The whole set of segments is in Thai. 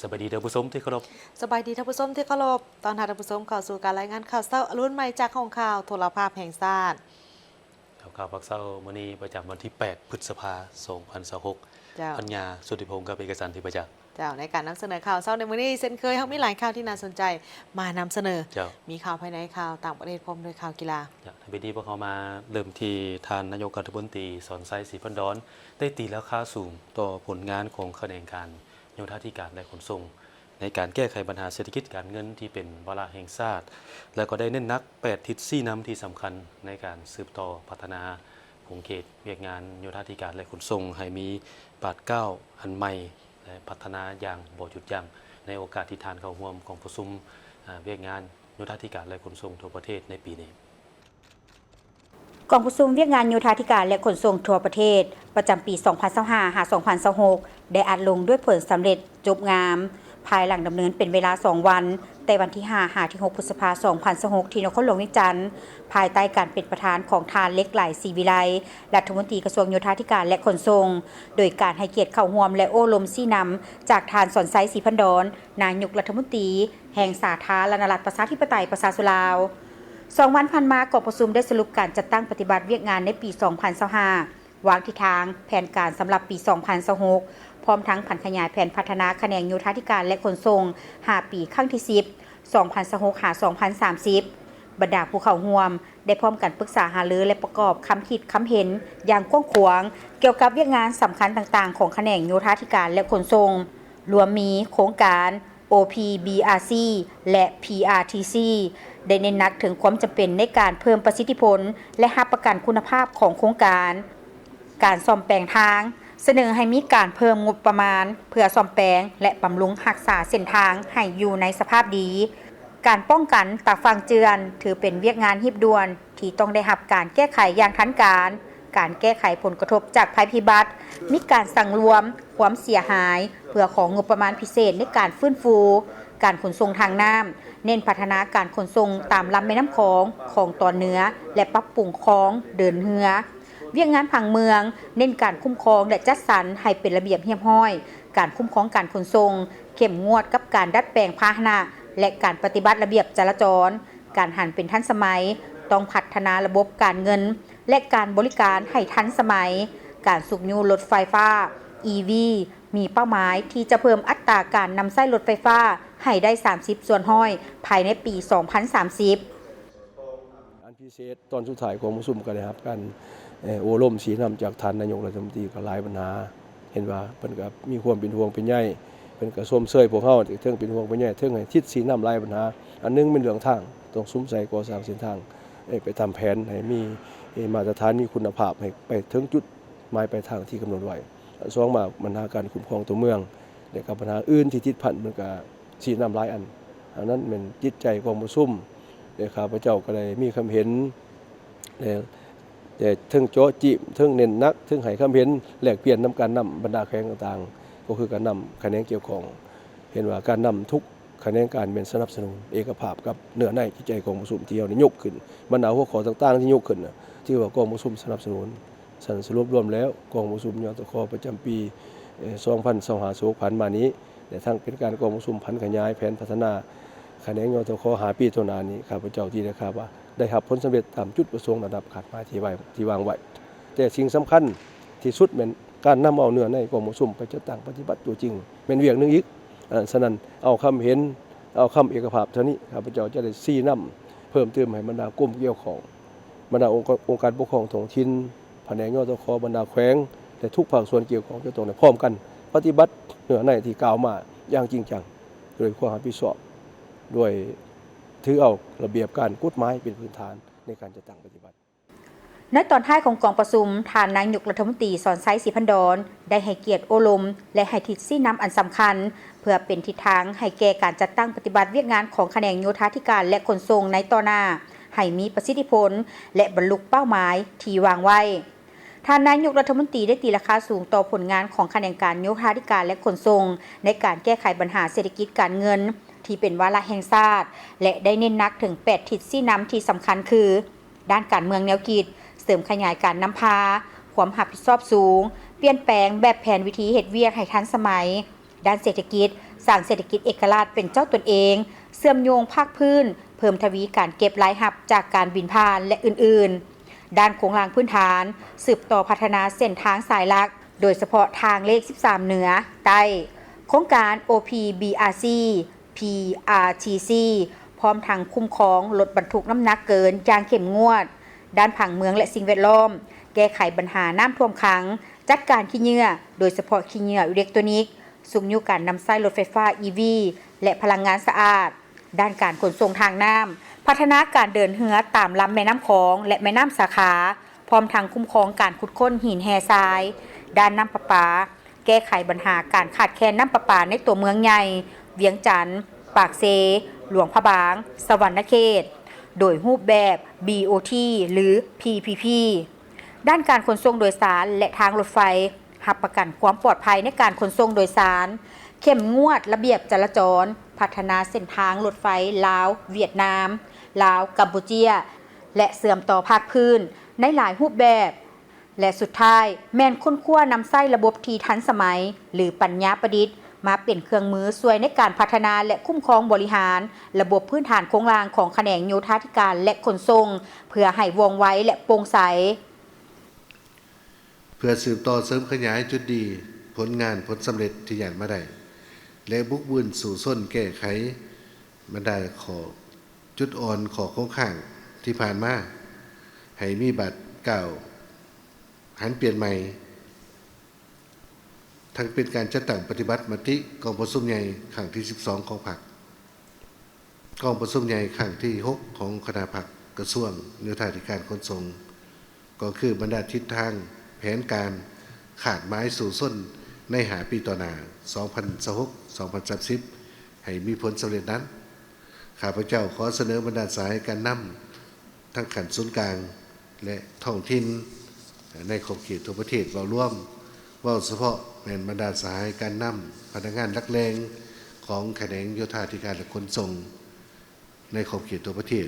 สวัสดีท่านผู้ชมที่เคารพสบายดีท่านผู้ชมที่เคารพตอนท่านผู้ชมเข้าสู่การรายงานข่าวเช้ารุ่นใหม่จากของข่าวโทรภาพแห่งชาติข่าวพักเช้ามื้อนี้ประจำวันที่8พฤษภาคม2026พัญญาสุทธิพงศ์กับเอกสารที่ประจักษ์เจ้าในการนำเสนอข่าวเช้าในมื้อนี้เช่นเคยมีหลายข่าวที่น่าสนใจมานำเสนอมีข่าวภายในข่าวต่างประเทศพร้อมด้วยข่าวกีฬาทางนี้พวกเขามาเริ่มที่ทานนายกรัฐมนตรีสอนไซศรีพันดอนได้ตีราคาสูงต่อผลงานของแขนงการโยธาธิการและขนส่งในการแก้ไขปัญหาเศรษฐกิจการเงินที่เป็นวาระแห่งชาติและก็ได้เน้นนัก8ทิศ4น้ำที่สำคัญในการสืบต่อพัฒนาภูมิเขตเวียกงานโยธาธิการและขนส่งให้มีปาดเก้าอันใหม่และพัฒนาอย่างบ่หยุดยั้งในโอกาสที่ทานเข้าร่วมของประชุมเวียกงานโยธาธิการและขนส่งทั่วประเทศในปีนี้กองประชุมเวียกงานโยธาธิการและขนส่งทั่วประเทศประจำปี 2025-2026 ได้อัดลงด้วยผลสำเร็จจบงามภายหลังดำเนินเป็นเวลา 2 วันแต่วันที่ 5-6 พฤษภาคม 2026 ที่นครหลวงเวียงจันทร์ภายใต้การเป็นประธานของทานเล็กไหลศรีวิไลรัฐมนตรีกระทรวงโยธาธิการและขนส่งโดยการให้เกียรติเข้าร่วมและโอ้ลมซี่นำจากทานสอนไซศรีพันดอนนายกรัฐมนตรีแห่งสาธารณรัฐประชาธิปไตยประชาชนลาว2 วันผ่านมากองประชุมได้สรุปการจัดตั้งปฏิบัติเวียกงานในปี 2025 วางทิศทางแผนการสำหรับปี 2026 พร้อมทั้งผันขยายแผนพัฒนาแขนงโยธาธิการและขนส่ง5 ปีครั้งที่ 10 2026-2030 บรรดาผู้เข้าร่วมได้พร้อมกันปรึกษาหารือและประกอบคำคิดคำเห็นอย่างกว้างขวางเกี่ยวกับเวียกงานสำคัญต่างๆของแขนงโยธาธิการและขนส่งรวมมีโครงการ OPBRC และ PRTC ได้เน้นหนักถึงความจำเป็นในการเพิ่มประสิทธิผลและรับประกันคุณภาพของโครงการซ่อมแปลงทางเสนอให้มีการเพิ่มงบประมาณเพื่อซ่อมแปลงและบำรุงรักษาเส้นทางให้อยู่ในสภาพดีการป้องกันตาฟังเจือนถือเป็นเวียกงานรีบด่วนที่ต้องได้รับการแก้ไขอย่างทันการแก้ไขผลกระทบจากภัยพิบัติมีการสั่งรวมความเสียหายเพื่อของงบประมาณพิเศษในการฟื้นฟูการขนส่งทางน้ำเน้นพัฒนาการขนส่งตามลำแม่น้ำของตอนเหนือและปรับปรุงคลองเดินเรือเวียกงานผังเมืองเน้นการคุ้มครองและจัดสรรให้เป็นระเบียบเรียบร้อยการคุ้มครองการขนส่งเข้มงวดกับการดัดแปลงพาหนะและการปฏิบัติระเบียบจราจรการหันเป็นทันสมัยต้องพัฒนาระบบการเงินและการบริการให้ทันสมัยการสูบยูรถไฟฟ้า EV มีเป้าหมายที่จะเพิ่มอัตราการนำใช้รถไฟฟ้าให้ได้30 ส่วนห้อยภายในปี 2030 อันพิเศษตอนสุดท้ายของประชุมก็ได้รับการโอ้ลมสีนำจากท่านนายกรัฐมนตรีก็หลายปัญหาเห็นว่าเพิ่นก็มีความเป็นห่วงเป็นใยเพิ่นก็ส้มเซยพวกเฮาเทิงเป็นห่วงเป็นใยเทิงให้ทิศสีนำหลายปัญหาอันนึงเป็นเรื่องทางต้องซุ้มใส่ก่อสร้างเส้นทางไปทำแผนให้มีมาตรฐานมีคุณภาพให้ไปถึงจุดหมายปลายทางที่กำหนดไว้2มาปัญหาการคุ้มครองตัวเมืองและกับปัญหาอื่นที่ติดพันมันก็สีนำหลายอันนั้นเป็นจิตใจของประชุมข้าพเจ้าก็ได้มีความเห็นแต่ทั้งโจจิทั้งเน้นนักทั้งให้ความเห็นแลกเปลี่ยนนำการนำบรรดาแขนงต่างๆก็คือการนำคะแนนเกี่ยวของเห็นว่าการนำทุกคะแนนการเป็นสนับสนุนเอกภาพกับเนื้อในจิตใจของประชุมที่เฮาได้ยกขึ้นบรรดาหัวข้อต่างๆที่ยกขึ้นที่ว่ากองประชุมสนับสนุนสรุปรวมแล้วกองประชุมยตคประจำปี2025-26ผ่านมานี้แต่ทั้งเป็นการกองประชุมพันขยายแผนพัฒนาคะแนนยตค5 ปีต่อหน้านี้ข้าพเจ้าที่ได้ครับว่าได้รับผลสำเร็จตามจุดประสงค์ระดับขาดหมายที่วางไว้แต่สิ่งสำคัญที่สุดเป็นการนำเอาเนื้อในกองประชุมไปจัดตั้งปฏิบัติตัวจริงเป็นเวียงนึงอีกฉะนั้นเอาคำเห็นเอาคำเอกภาพเท่านี้ข้าพเจ้าจะได้ชี้นำเพิ่มเติมให้บรรดากรมเกี่ยวของบรรดาองค์การปกครองท้องถิ่นแผนงยตคบรรดาแขวงและทุกภาคส่วนเกี่ยวข้องจะต้องพร้อมกันปฏิบัติเนื้อในที่กล่าวมาอย่างจริงจังโดยความรับผิดชอบด้วยถือเอาระเบียบการกฎหมายเป็นพื้นฐานในการจัดตั้งปฏิบัติในตอนท้ายของกองประชุมทานนายกรัฐมนตรีสอนไซศรีพันดอนได้ให้เกียรติโอลมและให้ทิศชี้นำอันสำคัญเพื่อเป็นทิศทางให้แก่การจัดตั้งปฏิบัติเวียกงานของแขนงโยธาธิการและขนส่งในต่อหน้าให้มีประสิทธิผลและบรรลุเป้าหมายที่วางไว้ท่านนายกรัฐมนตรีได้ตีราคาสูงต่อผลงานของแขนงการโยธาธิการและขนส่งในการแก้ไขปัญหาเศรษฐกิจการเงินที่เป็นวาระแห่งชาติและได้เน้นหนักถึง8ทิศชี้นำที่สำคัญคือด้านการเมืองแนวคิดเสริมขยายการนำพาความรับผิดชอบสูงเปลี่ยนแปลงแบบแผนวิธีเหตุเวียกให้ทันสมัยด้านเศรษฐกิจ สร้างเศรษฐกิจเอกราชเป็นเจ้าตนเองเชื่อมโยงภาคพื้นเพิ่มทวีการเก็บรายรับจากการบินผ่านและอื่นๆด้านโครงสร้างพื้นฐานสืบต่อพัฒนาเส้นทางสายหลักโดยเฉพาะทางเลข13เหนือใต้โครงการ OPBRC PRTC พร้อมทางคุ้มครองลดบรรทุกน้ำหนักเกินอย่างเข้มงวดด้านผังเมืองและสิ่งแวดล้อมแก้ไขปัญหาน้ำท่วมขังจัดการขี้เหงื่อโดยเฉพาะขี้เหงื่ออิเล็กทรอนิกส์สูงอยู่การนำใช้รถไฟฟ้า EV และพลังงานสะอาดด้านการขนส่งทางน้ำพัฒนาการเดินเรือตามลำแม่น้ำคลองและแม่น้ำสาขาพร้อมทางคุ้มครองการขุดค้นหินแห่ทรายด้านน้ำประปาแก้ไขปัญหาการขาดแคลนน้ำประปาในตัวเมืองใหญ่เวียงจันทร์ปากเซหลวงพระบางสวรรณเขตโดยรูปแบบ BOT หรือ PPP ด้านการขนส่งโดยสารและทางรถไฟรับประกันความปลอดภัยในการขนส่งโดยสารเข้มงวดระเบียบจราจรพัฒนาเส้นทางรถไฟลาวเวียดนามลาวกัมพูเชียและเสื่อมต่อภาคพื้นในหลายรูปแบบและสุดท้ายแม่นค้นคว้านำไส้ระบบที่ทันสมัยหรือปัญญาประดิษฐ์มาเป็นเครื่องมือช่วยในการพัฒนาและคุ้มครองบริหารระบบพื้นฐานโครงสร้างของแขนงโยธาธิการและขนส่งเพื่อให้ว่องไวและโปร่งใสเพื่อสืบต่อเสริมขยายจุดดีผลงานผลสำเร็จที่หยันมาได้และบุกบุญสู่ส้นแก้ไขบรรดาขอจุดอ่อนขอโค้งข้างที่ผ่านมาให้มีบัตรเก่าหันเปลี่ยนใหม่ทั้งเป็นการจัดตั้งปฏิบัติมติกองประชุมใหญ่ครั้งที่12ของพรรคกองประชุมใหญ่ครั้งที่6ของคณะพรรคกระทรวงโยธาธิการขนส่งก็คือบรรดาทิศทางแผนการขาดไม้สู่ส้นในหาปีต่อหน้า2026-2030ให้มีผลสำเร็จนั้นข้าพเจ้าขอเสนอบรรดาสายการนำทั้งขันศูนย์กลางและท้องถิ่นในขอบเขตทั่วประเทศเราร่วมว่าเฉพาะแม่นบรรดาสายการนำพนักงานนักเลงของแขนงโยธาธิการและขนส่งในขอบเขตทั่วประเทศ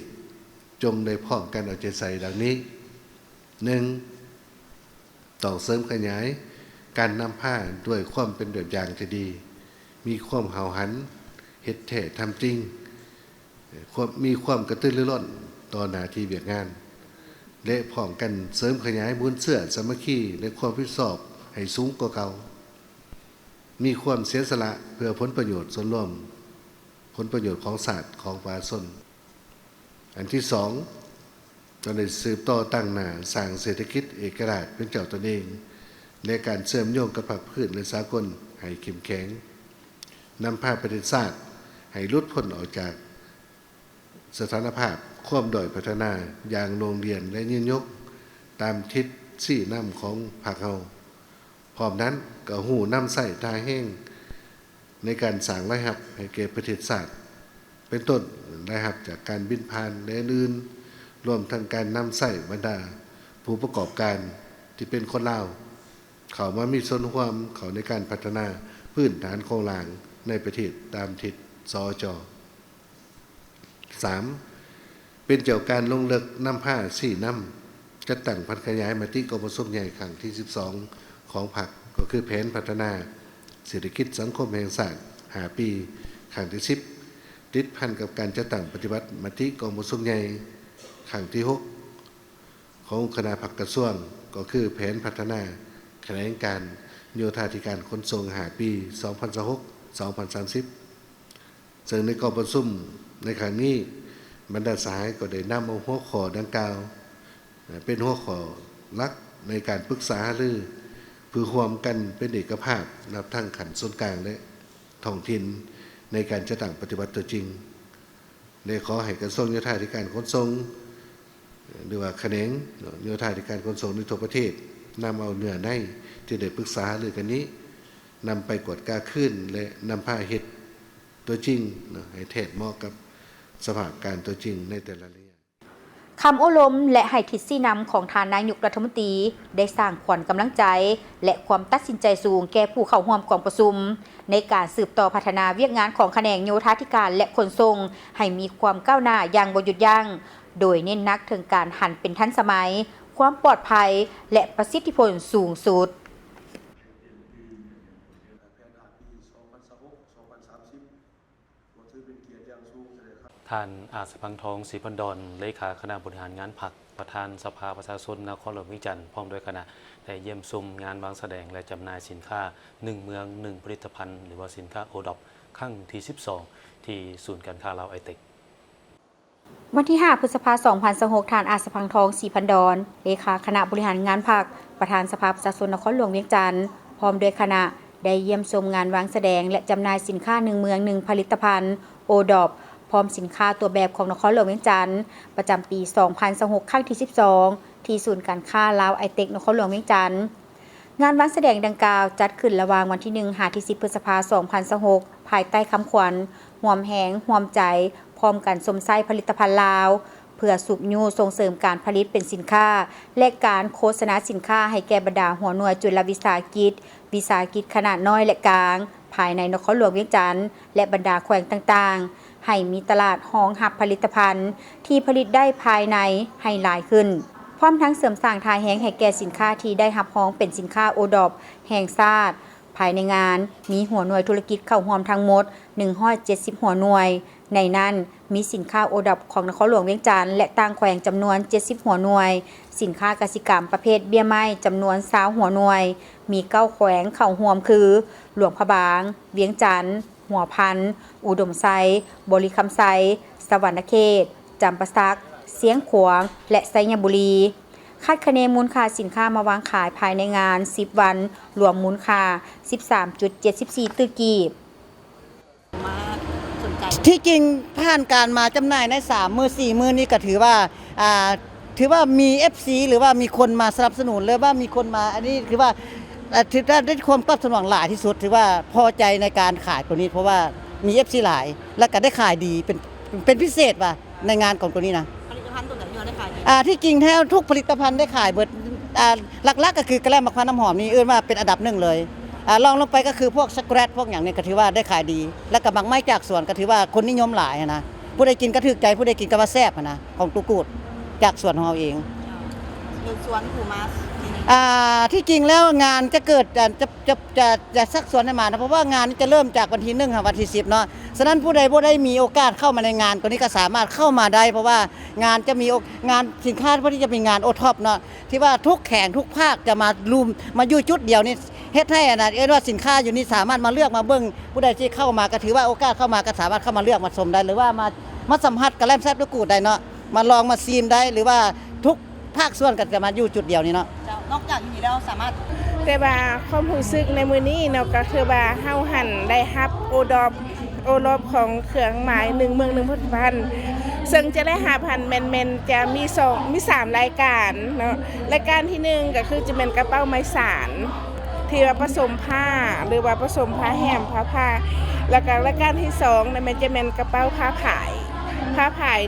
จงได้พร้อมกันเอาใจใส่ดังนี้ 1. ต้องเสริมขยายการนำผ้าด้วยความเป็นแบบอย่างที่ดีมีความเห่าหันเฮ็ดแท้ทำจริงมีความกระตือรือร้นต่อหน้าที่เวียกงานและพร้อมกันเสริมขยายบุญเสื้อสามัคคีและความรับผิดชอบให้สูงกว่าเก่ามีความเสียสละเพื่อผลประโยชน์ส่วนรวมผลประโยชน์ของศาสตร์ของประชาชนอันที่2ต้องได้สืบต่อตั้งหน้าสร้างเศรษฐกิจเอกราชเป็นเจ้าตนเองและการเชื่อมโยงกับภาคพื้นและสากลให้เข้มแข็งนำพาประเทศชาติให้หลุดพ้นออกจากสถานภาพความด้อยพัฒนาอย่างโรงเรียนและยืนยกตามทิศสี่น้ำของภาคเฮาพร้อมนั้นก็หูน้ำใส่ทาแห้งในการสร้างรายรับให้แก่ประเทศชาติเป็นต้นรายรับจากการบินผ่านและอื่นรวมทั้งการนำใส่บรรดาผู้ประกอบการที่เป็นคนลาวเขามามีส่วนร่วมเขาในการพัฒนาพื้นฐานโครงสร้างในประเทศตามทิศสจ. 3. เป็นเจ้าการลงเลิกนำผ้าสี่น้ำจัดตั้งพัฒขยายมติกองประชุมใหญ่ครั้งที่12ของพรรคก็คือแผนพัฒนาเศรษฐกิจสังคมแห่งชาติ5 ปีครั้งที่10ติดพันกับการจัดตั้งปฏิบัติมติกองประชุมใหญ่ครั้งที่6ของคณะพรรคกระทรวงก็คือแผนพัฒนาแขนงการโยธาธิการขนส่ง5 ปี 2026-2030 ซึ่งในกองประชุมในครั้งนี้บรรดาสายก็ได้นำเอาหัวข้อดังกล่าวเป็นหัวข้อหลักในการปรึกษาหรือเพื่อร่วมกันเป็นเอกภาพนับทั้งขันส่วนกลางและท้องถิ่นในการจัดตั้งปฏิบัติตัวจริงและขอให้กระทรวงโยธาธิการขนส่งหรือว่าแขนงโยธาธิการขนส่งในทั่วประเทศนำเอาเนื้อในที่ได้ปรึกษาหรือกันนี้นำไปกวดกาขึ้นและนำผ้าเฮ็ดตัวจริงให้แทบเหมาะกับสภาพการตัวจริงในแต่ละระยะคำโอลมและให้ทิศชี้นำของทานนายกรัฐมนตรีได้สร้างขวัญกำลังใจและความตัดสินใจสูงแก่ผู้เข้าร่วมกองประชุมในการสืบต่อพัฒนาเวียกงานของแขนงโยธาธิการและขนส่งให้มีความก้าวหน้าอย่างบ่หยุดยั้งโดยเน้นหนักถึงการหันเป็นทันสมัยความปลอดภัยและประสิทธิผลสูงสุด ท่านอาสพังทองศรีพันดอนเลขาคณะบริหารงานพรรคประธานสภาประชาชนนครหลวงเวียงจันทร์พร้อมด้วยคณะได้เยี่ยมชมงานวางแสดงและจำหน่ายสินค้า1เมือง1ผลิตภัณฑ์หรือว่าสินค้าโอดอปครั้งที่12ที่ศูนย์การค้าลาวไอเทควันที่ 5 พฤษภาคม 2026 ท่านอาสพังทองศรีพันดอนเลขาคณะบริหารงานพรรคประธานสภาประชาชนนครหลวงเวียงจันทร์พร้อมด้วยคณะได้เยี่ยมชมงานวางแสดงและจำหน่ายสินค้า1เมือง1ผลิตภัณฑ์โอดอปพร้อมสินค้าตัวแบบของนครหลวงเวียงจันทร์ประจำปี 2026 ครั้งที่ 12 ที่ศูนย์การค้าลาวไอเทคนครหลวงเวียงจันทร์งานวางแสดงดังกล่าวจัดขึ้นระหว่างวันที่1 ถึง 10 พฤษภาคม 2026 ภายใต้คำขวัญห่วมแหงห่วมใจพร้อมกันสมไส้ผลิตภัณฑ์ลาวเพื่อสูบยูส่งเสริมการผลิตเป็นสินค้าและการโฆษณาสินค้าให้แก่บรรดาหัวหน่วยจุลวิสาหกิจขนาดน้อยและกลางภายในนครหลวงเวียงจันทร์และบรรดาแขวงต่างๆให้มีตลาดรองรับผลิตภัณฑ์ที่ผลิตได้ภายในให้หลายขึ้นพร้อมทั้งเสริมสร้างทายแห้งให้แก่สินค้าที่ได้รับรองเป็นสินค้าโอดอปแห่งชาติภายในงานมีหัวหน่วยธุรกิจเข้าร่วมทั้งหมด170หัวหน่วยในนั้นมีสินค้าโอดอปของนครหลวงเวียงจันทร์และต่างแขวงจำนวน70หัวหน่วยสินค้ากสิกรรมประเภทเบี้ยไม้จำนวน20หัวหน่วยมี9แขวงเข้าร่วมคือหลวงพระบางเวียงจันทร์หัวพันอุดมไซบริคำไซสวรรณเขตจำปาสักเสียงขวางและไซยบุรีคาดคะเนมูลค่าสินค้ามาวางขายภายในงาน10วันรวมมูลค่า 13.74 ตึกกีบที่จริงผ่านการมาจำหน่ายใน3มื้อ4มื้อนี้ก็ถือว่ามี FC หรือว่ามีคนมาสนับสนุนหรือว่ามีคนมาอันนี้ถือว่าได้ความตอบสนองหลายที่สุดถือว่าพอใจในการขายตัวนี้เพราะว่ามี FC หลายแล้วก็ได้ขายดีเป็นพิเศษว่ะในงานของตัวนี้นะผลิตภัณฑ์ตัวไหนได้ขายดีที่จริงแท้ทุกผลิตภัณฑ์ได้ขายเบิดหลักๆก็คือกระแลมมะพร้าวน้ำหอมนี่เอื้อนว่าเป็นอันดับ1เลยลองลงไปก็คือพวกช็อกโกแลตพวกอย่างนี้ก็ถือว่าได้ขายดีแล้วก็บางไม้จากสวนก็ถือว่าคนนิยมหลายนะผู้ใดกินก็ถูกใจผู้ใดกินก็ว่าแซ่บนะของตุกูดจากสวนของเราเองสวนผูมาที่จริงแล้วงานจะเกิดจะสักส่วนให้มานะเพราะว่างานนี้จะเริ่มจากวันที่1 วันที่10เนาะฉะนั้นผู้ใดมีโอกาสเข้ามาในงานตัวนี้ก็สามารถเข้ามาได้เพราะว่างานจะมีงานสินค้าที่จะเป็นงานโอท็อปเนาะที่ว่าทุกแข่งทุกภาคจะมาอยู่จุดเดียวนี่เฮ็ดให้ว่าสินค้าอยู่นี่สามารถมาเลือกมาเบิ่งผู้ใดที่เข้ามาก็ถือว่าโอกาสเข้ามาก็สามารถเข้ามาเลือกมาชมได้หรือว่ามาสัมผัสกับแลมแซ่บตุกูดได้เนาะมาลองมาซีมได้หรือว่าทุกภาคส่วนก็จะมาอยู่จุดเดียวนี้เนาะนอกจากนี้แล้วสามารถแต่ว่าความรู้สึกในมื้อนี้เนาะก็คือว่าเฮาหันได้รับโอดอปของเครื่องหมาย1เมือง1ผลิตภัณฑ์ซึ่งจะได้5,000แม่นๆจะมี3รายการเนาะรายการที่1ก็คือจะเป็นกระเป๋าไม้สารที่ว่าผสมผ้าหรือว่าผสมผ้าแห้มผ้าแล้วก็รายการที่2นั่นมันจะเป็นกระเป๋าผ้าผาย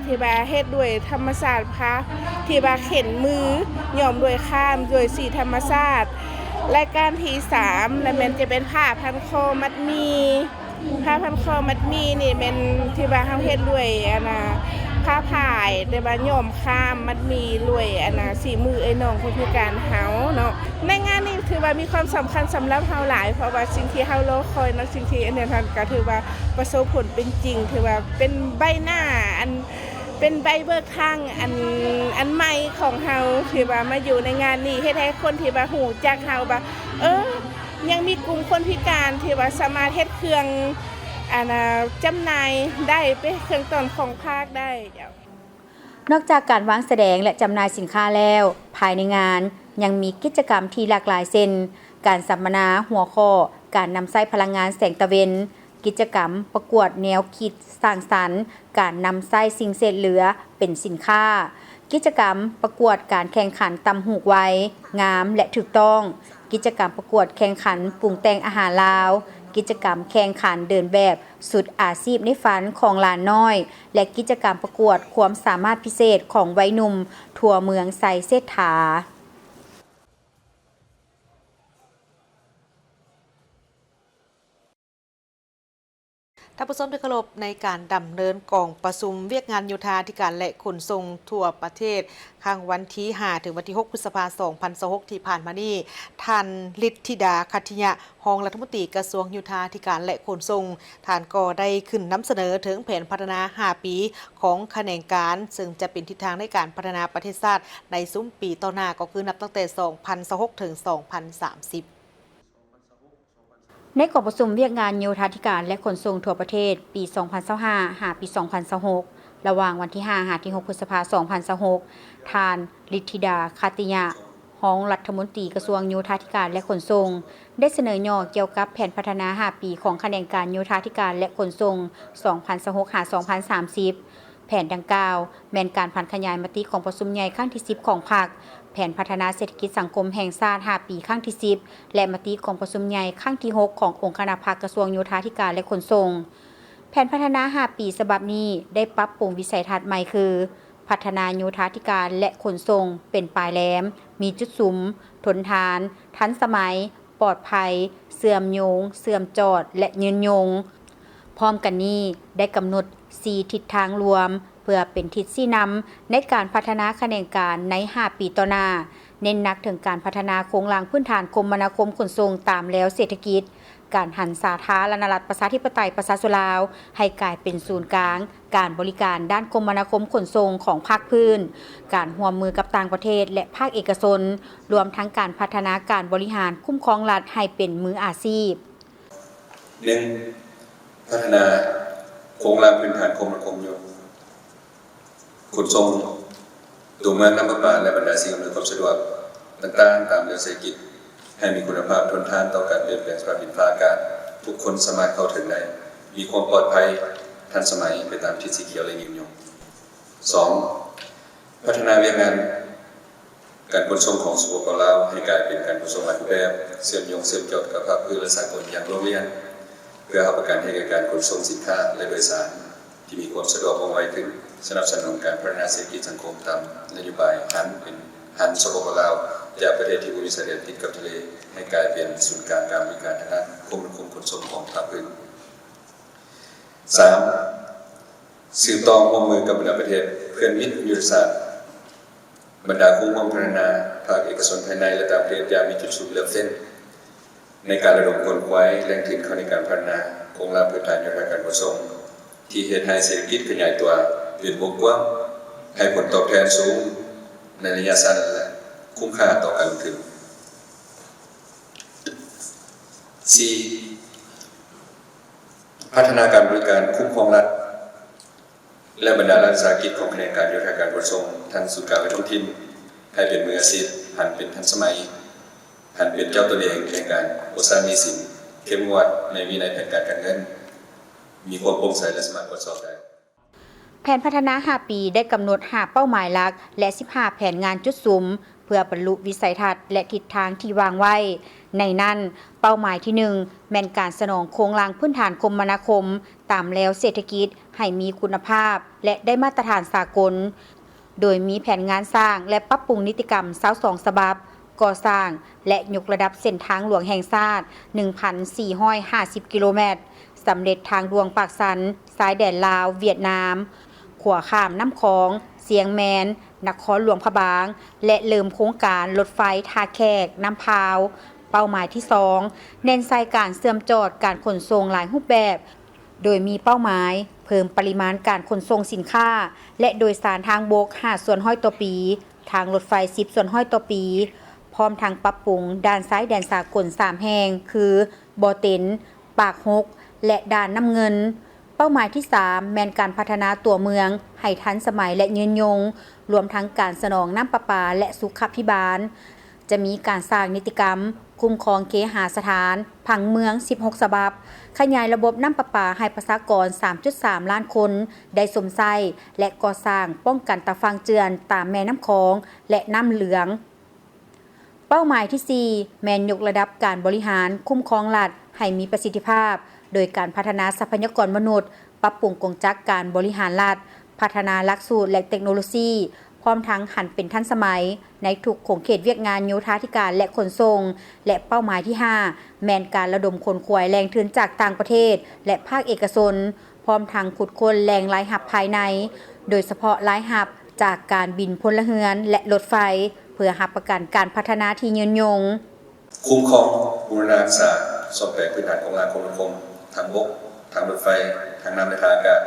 ที่ว่าเฮ็ดด้วยธรรมชาติผ้าที่ว่าเข็นมือย้อมด้วยข้ามด้วยสีธรรมชาติรายการที่3นั่นมันจะเป็นผ้าพันคอมัดมีนี่เป็นที่ว่าเฮาเฮ็ดด้วยผ้าผายแต่ว่าย้อมข้ามมัดมีรวยสีมือไอ้น้องคนพิการเฮาเนาะในงานนี้ถือว่ามีความสำคัญสำหรับเฮาหลายเพราะว่าสิ่งที่เฮารอคอยเนาะสิ่งที่อันนี้ท่านก็ถือว่าประสบผลเป็นจริงถือว่าเป็นใบหน้าเป็นใบเบิกทางอันใหม่ของเฮาที่ว่ามาอยู่ในงานนี้เฮ็ดให้คนที่ว่าฮู้จักเฮาว่ายังมีกลุ่มคนพิการที่ว่าสามารถเฮ็ดเครื่องจำหน่ายได้เป็นเครื่องต้นของภาคได้นอกจากการวางแสดงและจำหน่ายสินค้าแล้วภายในงานยังมีกิจกรรมที่หลากหลายเช่นการสัมมนาหัวข้อการนำไส้พลังงานแสงตะเวนกิจกรรมประกวดแนวคิดสร้างสรรค์การนำไส้สิ่งเศษเหลือเป็นสินค้ากิจกรรมประกวดการแข่งขันตำหูกไวงามและถูกต้องกิจกรรมประกวดแข่งขันปรุงแต่งอาหารลาวกิจกรรมแข่งขันเดินแบบสุดอาชีพในฝันของหลานน้อยและกิจกรรมประกวดความสามารถพิเศษของวัยหนุ่มทั่วเมืองไซเซธา านผู้ชมที่เคารพในการดำเนินกองประชุมเวียกงานโยธาธิการและขนส่งทั่วประเทศข้างวันที่5ถึงวันที่6พฤษภาคม2026ที่ผ่านมานี้ท่านฤทธิดาคัทธิยะรองรัฐมนตรีกระทรวงโยธาธิการและขนส่งท่านก็ได้ขึ้นนำเสนอถึงแผนพัฒนา5ปีของแขนงการซึ่งจะเป็นทิศทางในการพัฒนาประเทศชาติในซุ้มปีต่อหน้าก็คือนับตั้งแต่2026ถึง2030ในกองประชุมเวียกงานโยธาธิการและขนส่งทั่วประเทศปี 2025 หาปี 2026 ระหว่างวันที่ 5 หาที่ 6 พฤษภาคม 2026 ท่านฤทธิดาคัตติยะรองรัฐมนตรีกระทรวงโยธาธิการและขนส่งได้เสนอย่อเกี่ยวกับแผนพัฒนา 5 ปีของแขนงการโยธาธิการและขนส่ง 2026 หา 2030 แผนดังกล่าวแม่นการผ่านขยายมติของประชุมใหญ่ครั้งที่ 10 ของพรรคแผนพัฒนาเศรษฐกิจสังคมแห่งชาติ 5 ปีครั้งที่ 10 และมติของประชุมใหญ่ครั้งที่ 6 ขององค์คณะพรรคกระทรวงโยธาธิการและขนส่งแผนพัฒนา 5 ปีฉบับนี้ได้ปรับปรุงวิสัยทัศน์ใหม่คือพัฒนาโยธาธิการและขนส่งเป็นปลายแหลมมีจุดสุมทนทานทันสมัยปลอดภัยเสื่อมโยงเสื่อมจอดและยืนยงพร้อมกันนี้ได้กำหนด4ทิศทางรวมเพื่อเป็นทิศชี้นำในการพัฒนาแขนงการใน 5 ปีต่อหน้าเน้นหนักถึงการพัฒนาโครงหลังพื้นฐานคมนาคมขนส่งตามแล้วเศรษฐกิจการหันสาธารณรัฐประชาธิปไตยประชาชนลาวให้กลายเป็นศูนย์กลางการบริการด้านคมนาคมขนส่งของภาคพื้นการร่วมมือกับต่างประเทศและภาคเอกชนรวมทั้งการพัฒนาการบริหารคุ้มครองรัฐให้เป็นมืออาชีพ 1. พัฒนาโครงหลังพื้นฐานคมนาคมขนส่งตัวเมืองน้ำประปาและบรรดาสิ่งอำนวยความสะดวกต่างๆตามแนวเศรษฐกิจให้มีคุณภาพทนทานต่อการเปลี่ยนแปลงสภาพดินฟ้าอากาศทุกคนสามารถเข้าถึงได้มีความปลอดภัยทันสมัยไปตามทิศสีเขียวและยืนยง 2. พัฒนาเวียกงานการขนส่งของสปป.ลาวให้กลายเป็นการขนส่งหลายรูปแบบเชื่อมโยงเชื่อมจดกับภาคพื้นและสากลอย่างโรงเรียนเพื่อให้ประกันให้แก่การขนส่งสินค้าและโดยสารที่มีความสะดวกว่องไวขึ้นสนับสนุนการพัฒนาเศรษฐกิจสังคมตามนโยบายหันสปป.ลาวจากประเทศที่มีชายแดนติดกับทะเลให้กลายเป็นศูนย์กลางการบริการทางด้านคมนาคมขนส่งของภาคพื้น 3. สืบต่อร่วมมือกับบรรดาประเทศเพื่อนมิตรยุทธศาสตร์บรรดาคู่ร่วมพัฒนาภาคเอกชนภายในและต่างประเทศอย่างมีจุดสูงเลือกเส้นในการระดมคนไว้แรงถึงเข้าในการพัฒนาโครงหลังพื้นฐานโยธาการขนส่งที่เฮ็ดให้เศรษฐกิจขยายตัวเป็นวงกว้างให้ผลตอบแทนสูงในระยะสั้นและคุ้มค่าต่อการลงทุน 4. พัฒนาการบริการคุ้มครองรัฐและบรรดารัฐวิสาหกิจของแขนงการโยธาการขนส่งทั้งศูนย์กลางและท้องถิ่นให้เป็นมืออาชีพหันเป็นทันสมัยหันเป็นเจ้าตัวเองในการโฆษณามีสินเข้มงวดในวินัยแผนการเงินมีความโปร่งใสและสามารถตรวจสอบได้แผนพัฒนา 5 ปีได้กำหนด5เป้าหมายหลักและ15แผนงานจุดสุมเพื่อบรรลุวิสัยทัศน์และทิศทางที่วางไว้ในนั้นเป้าหมายที่1แม่นการสนองโครงหลังพื้นฐานคมนาคมตามแล้วเศรษฐกิจให้มีคุณภาพและได้มาตรฐานสากลโดยมีแผนงานสร้างและปรับปรุงนิติกรรม22ฉบับก่อสร้างและยกระดับเส้นทางหลวงแห่งชาติ 1,450 กิโลเมตรสำเร็จทางดวงปากสันสายแดนลาวเวียดนามขวาข้ามน้ำคองเสียงแมนนครหลวงพะบางและเริ่มโครงการรถไฟท่าแขกน้ำพาวเป้าหมายที่2เน้นใส่การเสื่อมจอดการขนส่งหลายรูปแบบโดยมีเป้าหมายเพิ่มปริมาณการขนส่งสินค้าและโดยสารทางบก5ส่วนห้อยต่อปีทางรถไฟ10ส่วนห้อยต่อปีพร้อมทางปรับปรุงด้านซ้ายแดนสากล3แห่งคือบ่อเต็นปากฮกและด่านน้ำเงินเป้าหมายที่3แม่นการพัฒนาตัวเมืองให้ทันสมัยและยืนยงรวมทั้งการสนองน้ำประปาและสุขภิบาลจะมีการสร้างนิติกรรมคุ้มครองเคหสถานผังเมือง16ฉบับขยายระบบน้ำประปาให้ประชากร 3.3 ล้านคนได้สมไส้และก่อสร้างป้องกันตะฟังเจือนตามแม่น้ำคองและน้ำเหลืองเป้าหมายที่4แม่นยกระดับการบริหารคุ้มครองรัฐให้มีประสิทธิภาพโดยการพัฒนาทรัพยากรมนุษย์ปรับปรุงกงจักรการบริหารรัฐพัฒนาหลักสูตรและเทคโนโลยี พร้อมทั้งหันเป็นทันสมัยในทุกโครงเขตเวียกงานโยธาธิการและขนส่งและเป้าหมายที่ 5 แมนการระดมคนขวายแรงทุนจากต่างประเทศและภาคเอกชนพร้อมทั้งขุดค้นแหล่งรายหับภายในโดยเฉพาะรายหับจากการบินพลเรือนและรถไฟเพื่อรับประกันการพัฒนาที่ยืนยงคุ้มครองบูรณารักษาซ่อมแซมพื้นฐานของงานคมนาคมทางบกทางรถไฟทางน้ำและทางอากาศ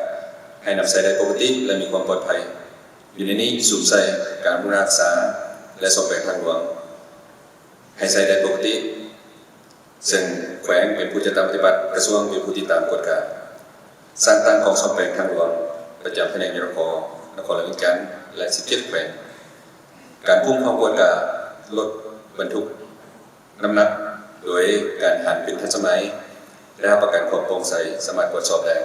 ให้นำใช้ได้ปกติและมีความปลอดภัยอยู่ในนี้สูบใส่การบูรณารักษาและซ่อมแซมทางหลวงให้ใช้ได้ปกติซึ่งแขวงเป็นผู้จัดการปฏิบัติกระทรวงเป็นผู้ติดตามกฎการสร้างตั้งของซ่อมแซมทางหลวงประจำแผนกยรคนครหลวงวิจันทร์และ17แขวงการคุ้มครองกฎการลดบรรทุกน้ำหนักโดยการหันเป็นทันสมัยและประกันความโปร่งใสสามารถตรวจสอบได้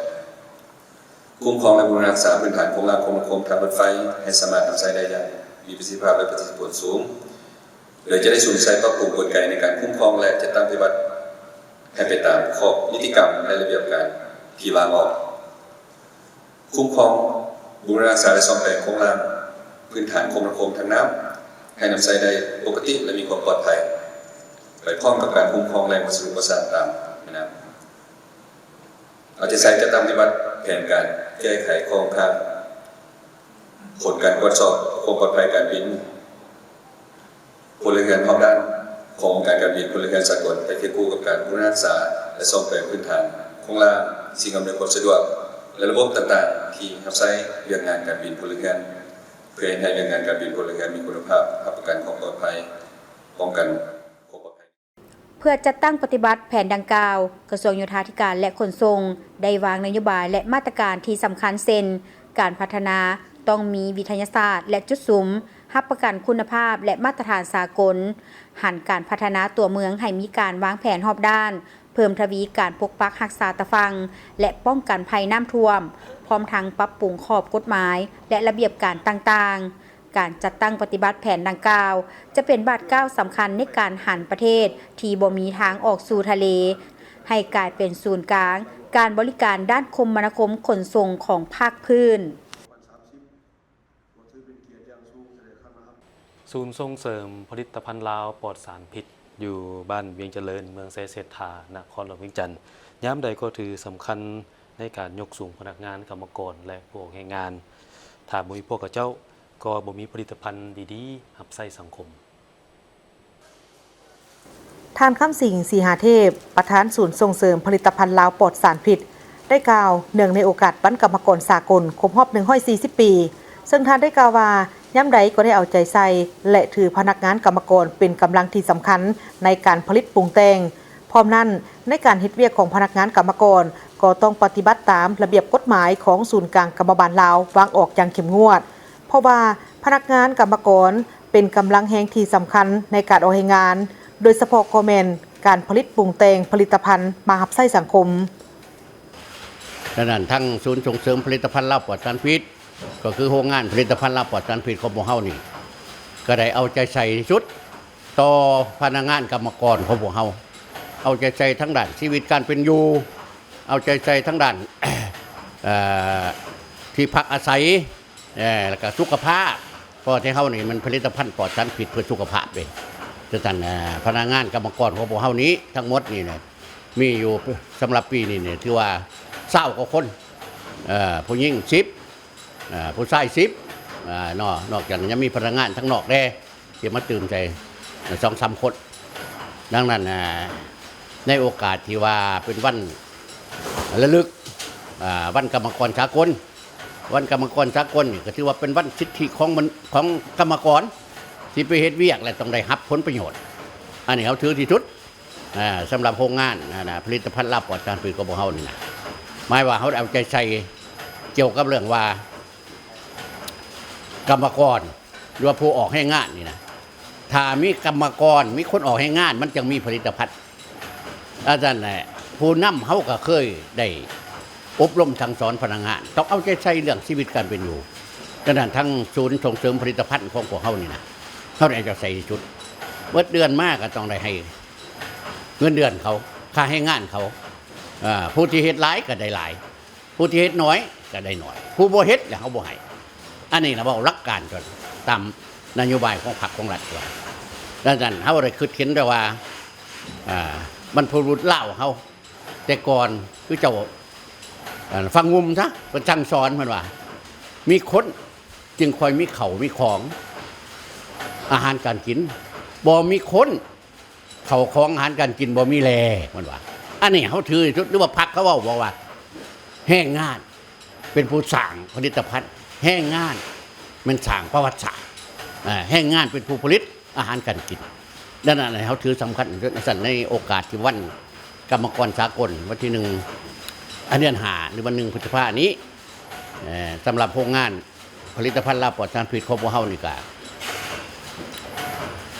คุ้มครองและบูรณารักษาพื้นฐานของงานคมนาคมทางรถไฟให้สามารถนำใช้ได้อย่างมีประสิทธิภาพและประสิทธิผลสูงโดยจะได้สูญใช้ปรับปรุงกลไกในการคุ้มครองและจัดตั้งปฏิบัติให้ไปตามข้อนิติกรรมและระเบียบการที่วางออกคุ้มครองบูรณารักษาและซ่อมแซมโครงสร้างพื้นฐานคมนาคมทางน้ำให้นำใช้ได้ปกติและมีความปลอดภัยไปพร้อมกับการคุ้มครองแรงประสุประสานตามนะครับเอาใจใส่จะตามปฏิบัติแผนการแก้ไขข้อข้องข้างผลการตรวจสอบความปลอดภัยการบินพลเรือนพร้อมด้านของการบินพลเรือนสากลไปเทียบคู่กับการบูรณารักษาและซ่อมแซมพื้นฐานโครงสร้างสิ่งอำนวยความสะดวกและระบบต่างๆที่รับใช้เรื่องงานการบินพลเรือนเพื่อให้เรื่องงานการบินพลเรือนมีคุณภาพรับประกันความปลอดภัยป้องกันเพื่อจัดตั้งปฏิบัติแผนดังกล่าวกระทรวงโยธาธิการและขนส่งได้วางนโยบายและมาตรการที่สำคัญเช่นการพัฒนาต้องมีวิทยาศาสตร์และจุดสุมรับประกันคุณภาพและมาตรฐานสากลหันการพัฒนาตัวเมืองให้มีการวางแผนรอบด้านเพิ่มทวีการปกปักรักษาตะฟังและป้องกันภัยน้ำท่วมพร้อมทั้งปรับปรุงขอบกฎหมายและระเบียบการต่างๆการจัดตั้งปฏิบัติแผนดังกล่าวจะเป็นบาทก้าวสำคัญในการหันประเทศที่บ่มีทางออกสู่ทะเลให้กลายเป็นศูนย์กลางการบริการด้านคมนาคมขนส่งของภาคพื้นศูนย์ส่งเสริมผลิตภัณฑ์ลาวปลอดสารพิษอยู่บ้านเวียงเจริญเมืองไซเศรษฐานครหลวงเวียงจันทร์ย้ำใดก็ถือสำคัญในการยกสูงพนักงานกรรมกรและผู้ออกแรงงานถ้าบ่มีพวกเจ้าก็บ่มีผลิตภัณฑ์ดีๆรับใช้สังคมท่านคำสิงสีหาเทพประธานศูนย์ส่งเสริมผลิตภัณฑ์ลาวปลอดสารพิษได้กล่าวเนื่องในโอกาสวันกรรมกรสากลครบรอบ140 ปีซึ่งท่านได้กล่าวว่าย่ำใดก็ได้เอาใจใส่และถือพนักงานกรรมกรเป็นกำลังที่สำคัญในการผลิตปรุงแต่งพร้อมนั้นในการเฮ็ดเวียกของพนักงานกรรมกรก็ต้องปฏิบัติตามระเบียบกฎหมายของศูนย์กลางกรรมบาลลาววางออกอย่างเข้มงวดเพราะว่าพนักงานกรรมกรเป็นกำลังแห่งที่สำคัญในการออกงานโดยเฉพาะคอมเมนต์การผลิตปรุงแต่งผลิตภัณฑ์มารับใช้สังคมดังนั้นทั้งศูนย์ส่งเสริมผลิตภัณฑ์ลาวปลอดสารพิษก็คือโรงงานผลิตภัณฑ์ลาวปลอดสารพิษของพวกเฮานี่ก็ได้เอาใจใส่ชุดต่อพนักงานกรรมกรของพวกเฮาเอาใจใส่ทั้งด้านชีวิตการเป็นอยู่เอาใจใส่ทั้งด้าน ที่พักอาศัยแล้วก็สุขภาพเพราะที่เฮานี่มันผลิตภัณฑ์ปลอดสารพิษเพื่อสุขภาพเด้ฉะนั้นพนักงานกรรมกรของพวกเฮานี้ทั้งหมดนี่เนี่ยมีอยู่สำหรับปีนี้เนี่ยถือว่า20กว่าคนผู้หญิง10ผู้ชาย10นอกจากนั้นยังมีพนักงานทั้งนอกแด้ที่มาตื่มใจ 2-3 คนดังนั้นในโอกาสที่ว่าเป็นวันระลึกวันกรรมกรสากลวันกรรมกรสากลนี่ก็ถือว่าเป็นวันสิทธิของกรรมกรที่ไปเฮ็ดเวียกและต้องได้รับผลประโยชน์อันนี้เขาถือที่สุดสำหรับโรงงานผลิตภัณฑ์ลาวปลอดสารพิษของพวกเฮานี่นะหมายว่าเขาเอาใจใส่เกี่ยวกับเรื่องว่ากรรมกรหรือว่าผู้ออกให้งานนี่นะถ้ามีกรรมกรมีคนออกให้งานมันจึงมีผลิตภัณฑ์อาจารย์ผู้นำเขาก็เคยได้อบรมสั่งสอนพนักงานต้องเอาใจใส่เรื่องชีวิตการเป็นอยู่ดังนั้นทั้งศูนย์ส่งเสริมผลิตภัณฑ์ของพวกเขานี่นะเขาได้จะใส่ชุดเมื่อเดือนมากก็ต้องได้ให้เงินเดือนเขาค่าให้งานเขาผู้ที่เฮ็ดหลายก็ได้หลายผู้ที่เฮ็ดน้อยก็ได้น้อยผู้บ่เฮ็ดแล้วเขาบ่ให้อันนี้นะว่าหลักการก่อน ตามนโยบายของพรรคของรัฐว่าดังนั้นเฮาได้คิดเห็นได้ว่าบรรพบุรุษเล่าเฮาแต่ก่อนคือเจ้าฟังงุมซะเป็นจังสอนมันว่ามีคนจึงคอยมีเข่ามีของอาหารการกินบ่มีคนเข่าของอาหารการกินบ่มีแลมันว่าอันนี้เขาถือหรือว่าพรรคเขาบอกว่าแห้งงานเป็นผู้สร้างผลิตภัณฑ์แห้งงานมันสร้างประวัติศาสตร์แห้งงานเป็นผู้ผลิตอาหารการกินนั่นแหละเขาถือสำคัญในโอกาสที่วันกรรมกรสากลวันที่1 เดือน5หรือวัน1 พฤษภาคมนี้สำหรับโรงงานผลิตภัณฑ์ลาบปลอดสารพิษของพวกเฮานี่ก็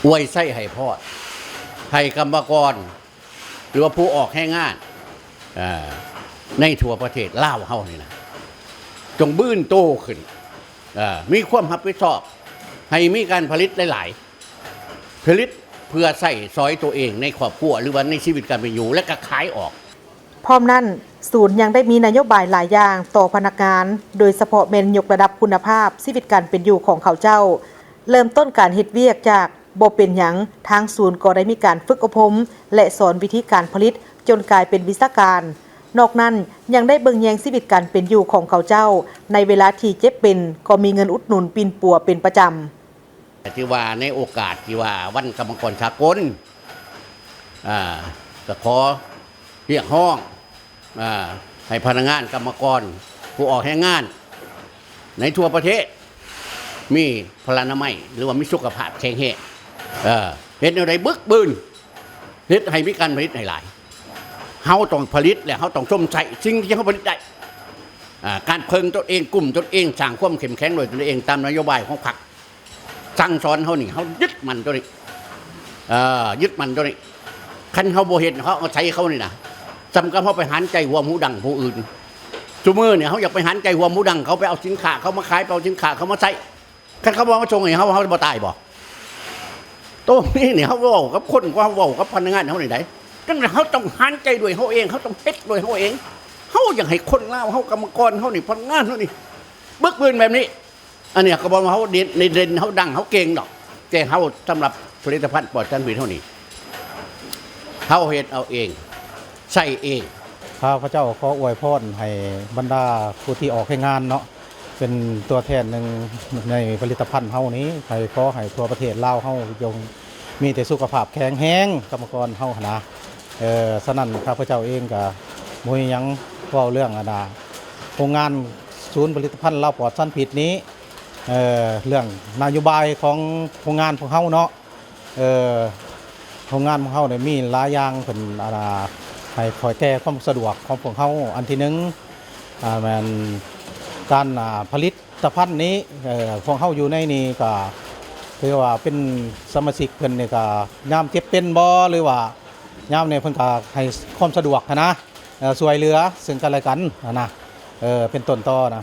อวยไส้ให้พ่อให้กรรมกรหรือว่าผู้ออกแห้งงานในทั่วประเทศลาวเฮานี่นะจงบื้นโตขึ้นมีความรับผิดชอบให้มีการผลิตหลายๆผลิตเพื่อใส่ซอยตัวเองในครอบครัวหรือว่าในชีวิตการเป็นอยู่และก็ขายออกพร้อมนั้นศูนย์ยังได้มีนโยบายหลายอย่างต่อพนักงานโดยเฉพาะเมนยกระดับคุณภาพชีวิตการเป็นอยู่ของเขาเจ้าเริ่มต้นการเฮ็ดเวียกจากบ่เป็นหยังทางศูนย์ก็ได้มีการฝึกอบรมและสอนวิธีการผลิตจนกลายเป็นวิชาการนอกนั้นยังได้เบิ่งแยงชีวิตการเป็นอยู่ของเขาเจ้าในเวลาที่เจ็บเป็นก็มีเงินอุดหนุนปินปัวเป็นประจำที่ว่าในโอกาสที่ว่าวันกรรมกรสากลก็ขอเรียกห้องให้พนักงานกรรมกรผู้ออกแรงงานในทั่วประเทศมีพลานามัยหรือว่ามีสุขภาพแข็งแรงเฮ็ดอะไรบึกบืนเฮ็ดให้มีการผลิตหลายเฮาต้องผลิตและเฮาต้องชมใจสิ่งที่เฮาผลิตได้การเพิ่งตัวเองกลุ่มตัวเองสร้างความเข้มแข็งโดยตัวเองตามนโยบายของพรรคสั่งสอนเฮานี่เฮายึดมันตัวนี้ยึดมันตัวนี้คันเฮาบ่เฮ็ดเขาเอาใช้เขานี่นะจำกับเขาไปหันใจหัวหมูดังผู้อื่นซุมื้อเนี่ยเขาอยากไปหันใจหัวหมูดังเขาไปเอาสินค้าเขามาขายไปเอาสินค้าเขามาใช้คันเขาบอกว่าชงให้เขาบ่ตายบ่ตรงนี้เนี่ยเขาเว้ากับคนเขาเว้ากับพนักงานเขานี่ได้จังนั้นเขาต้องหันใจด้วยเขาเองเขาต้องเฮ็ดด้วยเขาเองเขาอยากให้คนลาวเขากรรมกรเขานี่พนักงานเขานี่บึกบืนแบบนี้อันนี้ก็บอกว่าเขาเด่นเขาดังเขาเก่งดอกแต่เขาสำหรับผลิตภัณฑ์ปลอดสารพิษเท่านี้เขาเฮ็ดเอาเองใส่เองข้าพเจ้าขออวยพรให้บรรดาผู้ที่ออกให้งานเนาะเป็นตัวแทนหนึ่งในผลิตภัณฑ์เฮานี้ให้ขอให้ทั่วประเทศลาวเฮายงมีแต่สุขภาพแข็งแรงกรรมกรเฮานะฉะนั้นข้าพเจ้าเองก็บ่มีหยังเว้าเรื่องโรงงานศูนย์ผลิตภัณฑ์ลาวปลอดสารพิษนี้เรื่องนโยบายของโรงงานของเฮาเนาะโรงงานของเฮาเนี่ยมีหลายอย่างเพิ่นให้คอยแก้ความสะดวกของพวกเขาอันที่หนึ่งมันการผลิตภัณฑ์นี้พวกเขาอยู่ในนี้ก็คือว่าเป็นสมาชิกเพิ่นนี่ก็ยามเจ็บเป็นบ่หรือว่ายามเนี่ยเพิ่นก็ให้ความสะดวกนะช่วยเหลือซึ่งกันและกันนะเป็นต้นต่อนะ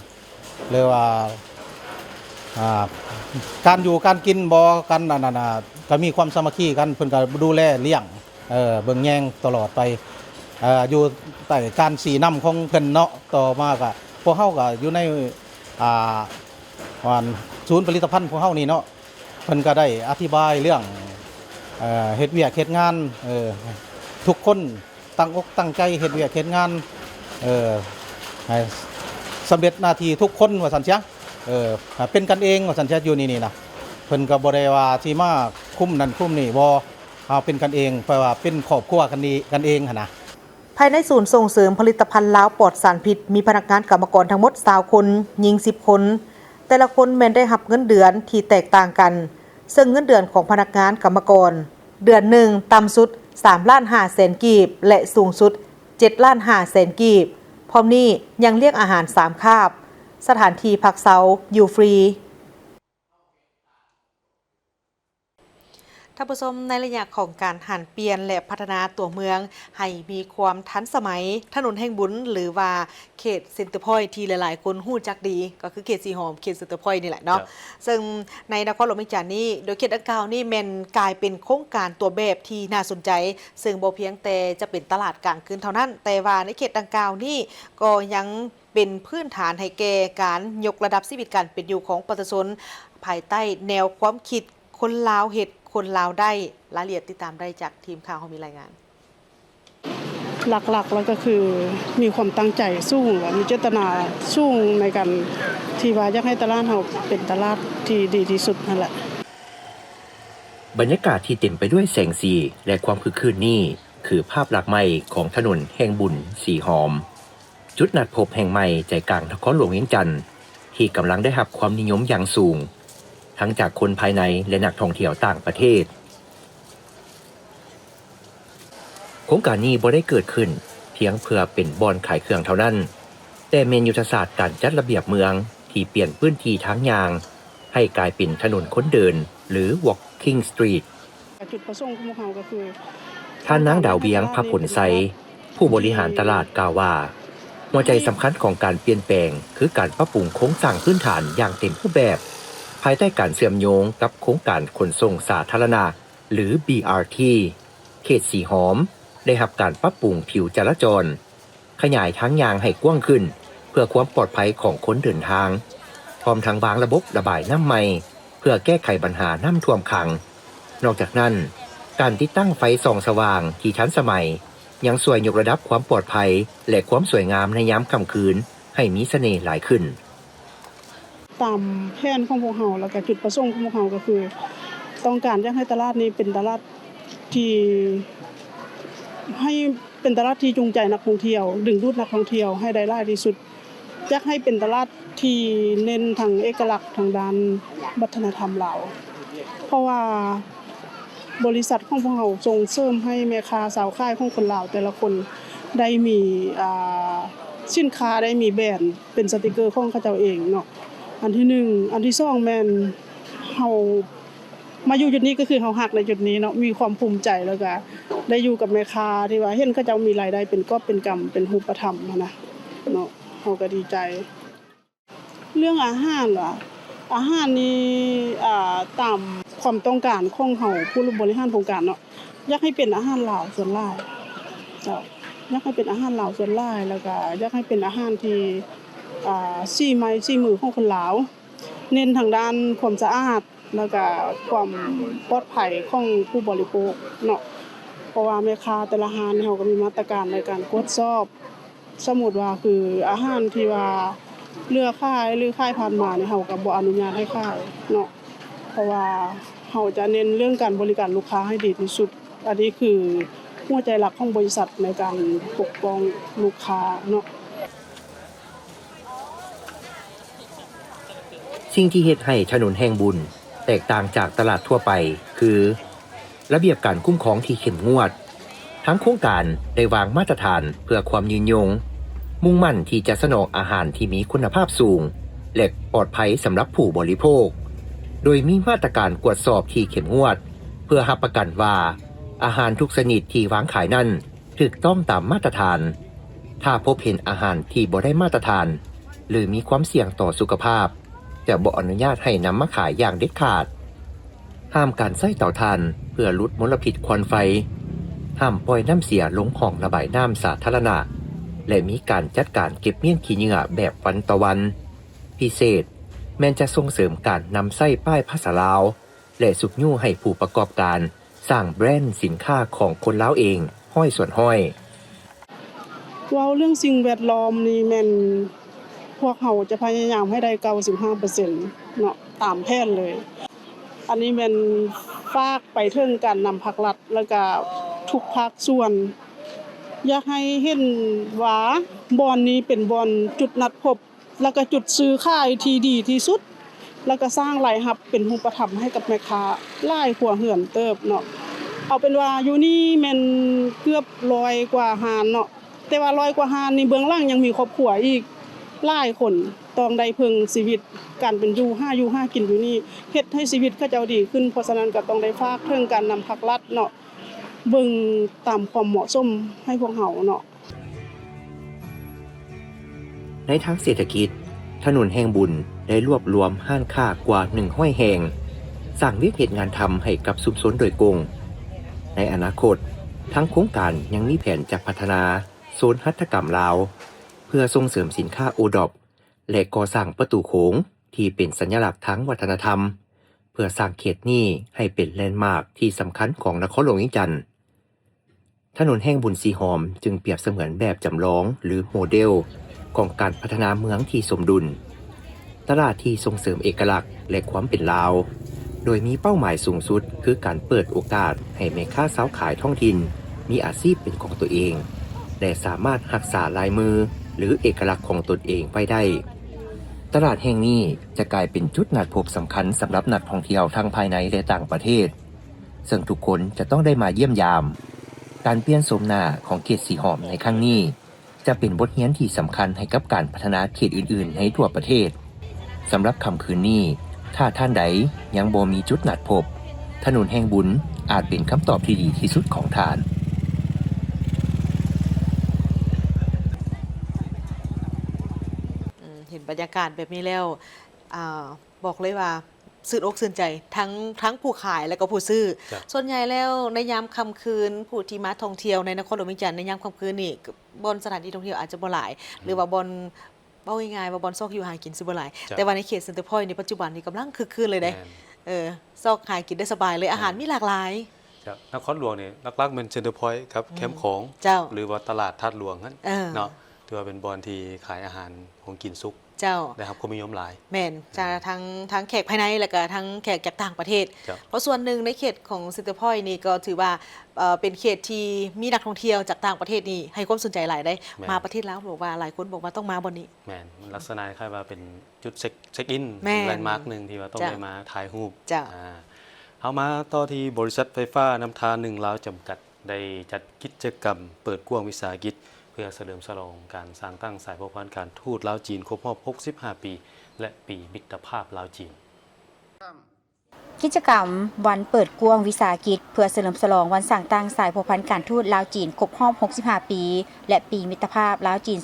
หรือว่าการอยู่การกินบ่กันก็มีความสามัคคีกันเพิ่นก็ดูแลเลี้ยงเบิ่งแยงตลอดไปอยู่ใต้การสีน้ำของเพิ่นเนาะต่อมาก็พวกเฮาก็อยู่ในศูนย์ผลิตภัณฑ์พวกเฮานี่เนาะเพิ่นก็ได้อธิบายเรื่องเฮ็ดเวียกเฮ็ดงานทุกคนตั้งอกตั้งใจเฮ็ดเวียกเฮ็ดงานให้สำเร็จหน้าที่ทุกคนว่าซั่นเสียเป็นกันเองว่าซั่นเสียอยู่นี่นะเพิ่นก็บ่ได้ว่าสิมาคุมนั่นคุมนี่บ่เป็นกันเองเพราะว่าเป็นครอบครัวกันเองหั่นนะภายในศูนย์ส่งเสริมผลิตภัณฑ์ลาวปลอดสารพิษมีพนักงานกรรมกรทั้งหมด20 คนหญิง10 คนแต่ละคนแม้นได้รับเงินเดือนที่แตกต่างกันซึ่งเงินเดือนของพนักงานกรรมกรเดือนหนึ่งต่ำสุด3,500,000 กีบและสูงสุด7,500,000 กีบพร้อมนี้ยังเรียกอาหาร3 คาบสถานที่พักเซาอยู่ฟรีท่านผู้ชมในระยะของการหันเปลี่ยนและพัฒนาตัวเมืองให้มีความทันสมัยถนนแห่งบุญหรือว่าเขตเซ็นเตอร์พอยท์ที่หลายๆคนฮู้จักดีก็คือเขตสีหอมเขตเซ็นเตอร์พอยท์นี่แหละเนาะซึ่งในนครหลวงเวียงจันทน์นี้โดยเขตดังกล่าวนี่แม่นกลายเป็นโครงการตัวแบบที่น่าสนใจซึ่งบ่เพียงแต่จะเป็นตลาดกลางคืนเท่านั้นแต่ว่าในเขตดังกล่าวนี่ก็ยังเป็นพื้นฐานให้แก่การยกระดับชีวิตการเป็นอยู่ของประชาชน ภายใต้แนวความคิดคนลาวเฮ็ดคนลาวได้รายละเอียดติดตามได้จากทีมข่าวเขามีรายงานหลักๆแล้วก็คือมีความตั้งใจสูงและมีเจตนาสูงในการที่ว่าอยากให้ตลาดเราเป็นตลาดที่ดีที่สุดนั่นแหละบรรยากาศที่เต็มไปด้วยแสงสีและความคึกคืนนี้คือภาพลักษณ์ใหม่ของถนนแห่งบุญสีหอมจุดนัดพบแห่งใหม่ใจกลางนครหลวงเวียงจันทน์ที่กำลังได้รับความนิยมอย่างสูงทั้งจากคนภายในและนักท่องเที่ยวต่างประเทศโครงการนี้บ่ได้เกิดขึ้นเพียงเพื่อเป็นบ่อนขายเครื่องเท่านั้นแต่เป็นยุทธศาสตร์การจัดระเบียบเมืองที่เปลี่ยนพื้นที่ทางยางให้กลายเป็นถนนคนเดินหรือ Walking Street จุดประสงค์ของเราก็คือท่านนางดาวเวียงพผลไซผู้บริหารตลาดกล่าวว่าหัวใจสำคัญของการเปลี่ยนแปลงคือการปรับปรุงโครงสร้างพื้นฐานอย่างเต็มรูปแบบภายใต้การเชื่อมโยงกับโครงการขนส่งสาธารณะหรือ BRT เขตสีหอมได้รับการปรับปรุงผิวจราจรขยายทางยางให้กว้างขึ้นเพื่อความปลอดภัยของคนเดินทางพร้อมทั้งวางระบบระบายน้ำใหม่เพื่อแก้ไขปัญหาน้ำท่วมขังนอกจากนั้นการติดตั้งไฟส่องสว่างที่ทันสมัยยังช่วยยกระดับความปลอดภัยและความสวยงามในยามค่ำคืนให้มีเสน่ห์หลายขึ้นตามแผนของพวกเราแล้วก็จุดประสงค์ของพวกเราก็คือต้องการอยากให้ตลาดนี้เป็นตลาดที่ให้เป็นตลาดที่จูงใจนักท่องเที่ยวดึงดูดนักท่องเที่ยวให้ได้หลายที่สุดอยากให้เป็นตลาดที่เน้นทางเอกลักษณ์ทางด้านวัฒนธรรมลาวเพราะว่าบริษัทของพวกเราส่งเสริมให้แม่ค้าสาวขายของคนลาวแต่ละคนได้มีสินค้าได้มีแบรนด์เป็นสติกเกอร์ของเขาเจ้าเองเนาะอันที่1อันที่2แม่นเฮามาอยู่จุดนี้ก็คือเฮาฮักในจุดนี้เนาะมีความภูมิใจแล้วก็ได้อยู่กับแม่ค้าที่ว่าเห็นเขาเจ้ามีรายได้เป็นกอบเป็นกำเป็นรูปธรรมนะเนาะเฮาก็ดีใจเรื่องอาหารล่ะอาหารนี่ตามความต้องการของเฮาผู้บริหารโครงการเนาะอยากให้เป็นอาหารลาวส่วนหลายเจ้าอยากให้เป็นอาหารลาวส่วนหลายแล้วก็อยากให้เป็นอาหารที่ซี่ไม้ซี่มือของคนลาวเน้นทางด้านความสะอาดแล้วก็ความปลอดภัยของผู้บริโภคเนาะเพราะว่าแม่ค้าแต่ละร้านเฮาก็มีมาตรการในการตรวจสอบสมมุติว่าคืออาหารที่ว่าเลือกขายหรือขายผ่านมาเนี่ยเฮาก็บ่อนุญาตให้ขายเนาะเพราะว่าเฮาจะเน้นเรื่องการบริการลูกค้าให้ดีที่สุดอันนี้คือหัวใจหลักของบริษัทในการปกป้องลูกค้าเนาะสิ่งที่เฮ็ดให้ถนนแห่งบุญแตกต่างจากตลาดทั่วไปคือระเบียบการคุ้มครองที่เข้มงวดทั้งโครงการได้วางมาตรฐานเพื่อความยืนยงมุ่งมั่นที่จะสนองอาหารที่มีคุณภาพสูงและปลอดภัยสำหรับผู้บริโภคโดยมีมาตรการตรวจสอบที่เข้มงวดเพื่อรับประกันว่าอาหารทุกชนิดที่วางขายนั้นถูกต้องตามมาตรฐานถ้าพบเห็นอาหารที่บ่ได้มาตรฐานหรือมีความเสี่ยงต่อสุขภาพจะบ่อนุญาตให้นำมาขายอย่างเด็ดขาดห้ามการใช้เตาถ่านเพื่อลดมลพิษควันไฟห้ามปล่อยน้ำเสียลงคลองระบายน้ำสาธารณะและมีการจัดการเก็บเมี่ยงขี้เหงื่อแบบวันต่อวันพิเศษแม้จะส่งเสริมการนำไส้ป้ายภาษาลาวและสุกยู่ให้ผู้ประกอบการสร้างแบรนด์สินค้าของคนลาวเองห้อยส่วนห้อยว้าวเรื่องสิ่งแวดล้อมนี่แม่นพวกเขาจะพยายามให้ได้ 95% เนาะตามแผนเลยอันนี้แม่นฝากไปถึงการนำภาครัฐแล้วก็ทุกภาคส่วนอยากให้เห็นว่าบ่อนนี้เป็นบ่อนจุดนัดพบแล้วก็จุดซื้อขายที่ดีที่สุดแล้วก็สร้างรายรับเป็นรูปธรรมให้กับแม่ค้าหลายครัวเรือนเติบเนาะเอาเป็นว่าอยู่นี่แม่นเกือบ100กว่าร้านเนาะแต่ว่า100กว่าร้านนี่เบื้องหลังยังมีครอบครัวอีกหลายคนต้องได้พึ่งชีวิตการเป็นอยู่5กินอยู่นี่เฮ็ดให้ชีวิตเขาเจ้าดีขึ้นเพราะฉะนั้นก็ต้องได้ฝากเรื่องการนำภาครัฐเนาะเบิ่งตามความเหมาะสมให้พวกเฮาเนาะในทางเศรษฐกิจถนนแห่งบุญได้รวบรวมห้างค้ากว่า100แห่งสร้างวิกฤตงานทำให้กับชุมชนโดยตรงในอนาคตทั้งโครงการยังมีแผนจะพัฒนาโซนหัตถกรรมลาวเพื่อส่งเสริมสินค้าโอดอปและก่อสร้างประตูโขง ที่เป็นสัญลักษณ์ทางวัฒนธรรมเพื่อสร้างเขตนี้ให้เป็นแลนด์มาร์คที่สำคัญของนครหลวงเวียงจันทน์ถนนแห่งบุญสีหอมจึงเปรียบเสมือนแบบจำลองหรือโมเดลของการพัฒนาเมืองที่สมดุลตลาดที่ส่งเสริมเอกลักษณ์และความเป็นลาวโดยมีเป้าหมายสูงสุดคือการเปิดโอกาสให้แม่ค้าสาวขายท้องถิ่นมีอาชีพเป็นของตัวเองและสามารถรักษาลายมือหรือเอกลักษณ์ของตนเองไว้ได้ตลาดแห่งนี้จะกลายเป็นจุดนัดพบสำคัญสำหรับนักท่องเที่ยวทั้งภายในและต่างประเทศซึ่งทุกคนจะต้องได้มาเยี่ยมยามการเปลี่ยนโฉมหน้าของเขตสีหอมในครั้งนี้จะเป็นบทเรียนที่สำคัญให้กับการพัฒนาเขตอื่นๆในทั่วประเทศสำหรับค่ำคืนนี้ถ้าท่านใดยังบ่มีจุดนัดพบถนนแห่งบุญอาจเป็นคำตอบที่ดีที่สุดของท่าน เห็นบรรยากาศแบบนี้แล้วบอกเลยว่าสื่นอกสื่นใจทั้งผู้ขายและก็ผู้ซื้อส่วนใหญ่แล้วในยามค่ำคืนผู้ที่มาท่องเที่ยวในนครหลวงเวียงจันทน์ในยามค่ำคืนนี่บนสถานที่ท่องเที่ยวอาจจะบ่หลายหรือว่าบนเบ้าง่ายๆว่าบนซอกอยู่หากินสิบ่หลายแต่ว่าในเขตเซ็นเตอร์พอยต์ในปัจจุบันนี้กำลังคึกคืนเลยเด้ซอกหากินได้สบายเลยอาหารมีหลากหลายนครหลวงนี่หลักๆเป็นเซ็นเตอร์พอยต์ครับแคมป์ของหรือว่าตลาดธาตุหลวงนั่นเนาะถือว่าเป็นบอนที่ขายอาหารของกินซุกเจ้านะครับความนิยมหลายแม่นจะทั้งแขกภายในและก็ทั้งแขกจากต่างประเทศเพราะส่วนหนึ่งในเขตของเซ็นเตอร์พอยต์นี่ก็ถือว่าเป็นเขตที่มีนักท่องเที่ยวจากต่างประเทศนี่ให้ความสนใจหลายได้มาประเทศลาวบอกว่าหลายคนบอกว่าต้องมาบนนี้แม่นลักษณะคล้ายว่าเป็นจุดเช็คอินแลนด์มาร์คนึงที่ว่าต้องได้มาถ่ายรูปเอามาต่อที่บริษัทไฟฟ้าน้ำทา1ลาวจำกัดได้จัดกิจกรรมเปิดกว้างวิสาหกิจเพื่อเฉลิมฉลองการสร้างตั้งสายพันธ์การทูตลาวจีนครบรอบ65 ปีและปีมิตรภาพลาวจีนกิจกรรมวันเปิดกว้างวิสาหกิจเพื่อเฉลิมฉลองวันสร้างตั้งสายพันธ์การทูตลาวจีนครบรอบ65 ปีและปีมิตรภาพลาวจีน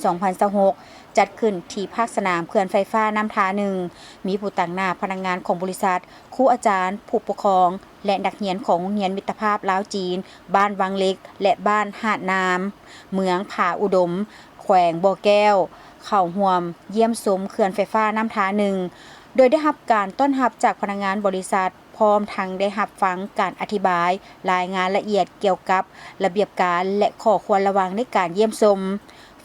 2026 จัดขึ้นที่ภาคสนามเขื่อนไฟฟ้าน้ำทา1มีผู้ต่างหน้าพนักงานของบริษัทครูอาจารย์ผู้ปกครองและนักเรียนของโรงเรียนมิตรภาพลาวจีนบ้านวังเล็กและบ้านหาดน้ำเมืองผาอุดมแขวงบ่อแก้วเข้าร่วมเยี่ยมชมเขื่อนไฟฟ้าน้ำทา1โดยได้รับการต้อนรับจากพนักงานบริษัทพร้อมทั้งได้รับฟังการอธิบายรายงานละเอียดเกี่ยวกับระเบียบการและข้อควรระวังในการเยี่ยมชม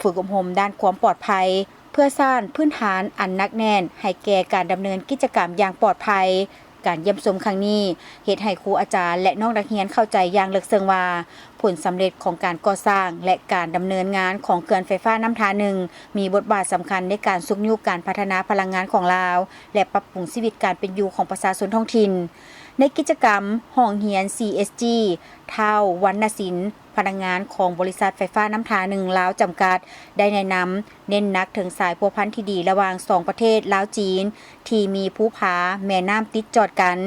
ฝึกอบรมด้านความปลอดภัยเพื่อสร้างพื้นฐานอันหนักแน่นให้แก่การดำเนินกิจกรรมอย่างปลอดภัยการเยี่ยมชมครั้งนี้เฮ็ดให้ครูอาจารย์และน้องนักเรียนเข้าใจอย่างลึกซึ้งว่าผลสำเร็จของการก่อสร้างและการดำเนินงานของเขื่อนไฟฟ้าน้ำทา1มีบทบาทสำคัญในการสุขยุการพัฒนาพลังงานของลาวและปรับปรุงชีวิตการเป็นอยู่ของประชาชนท้องถิ่นในกิจกรรมห้องเรียน CSG เท่าวรรณศิลป์พนักงานของบริษัทไฟฟ้าน้ำทา1ลาวจำกัดได้แนะนำเน้นหนักถึงสายพัวพันธ์ที่ดีระหว่าง2ประเทศลาวจีนที่มีภูผาแม่น้ำติดจอดกัน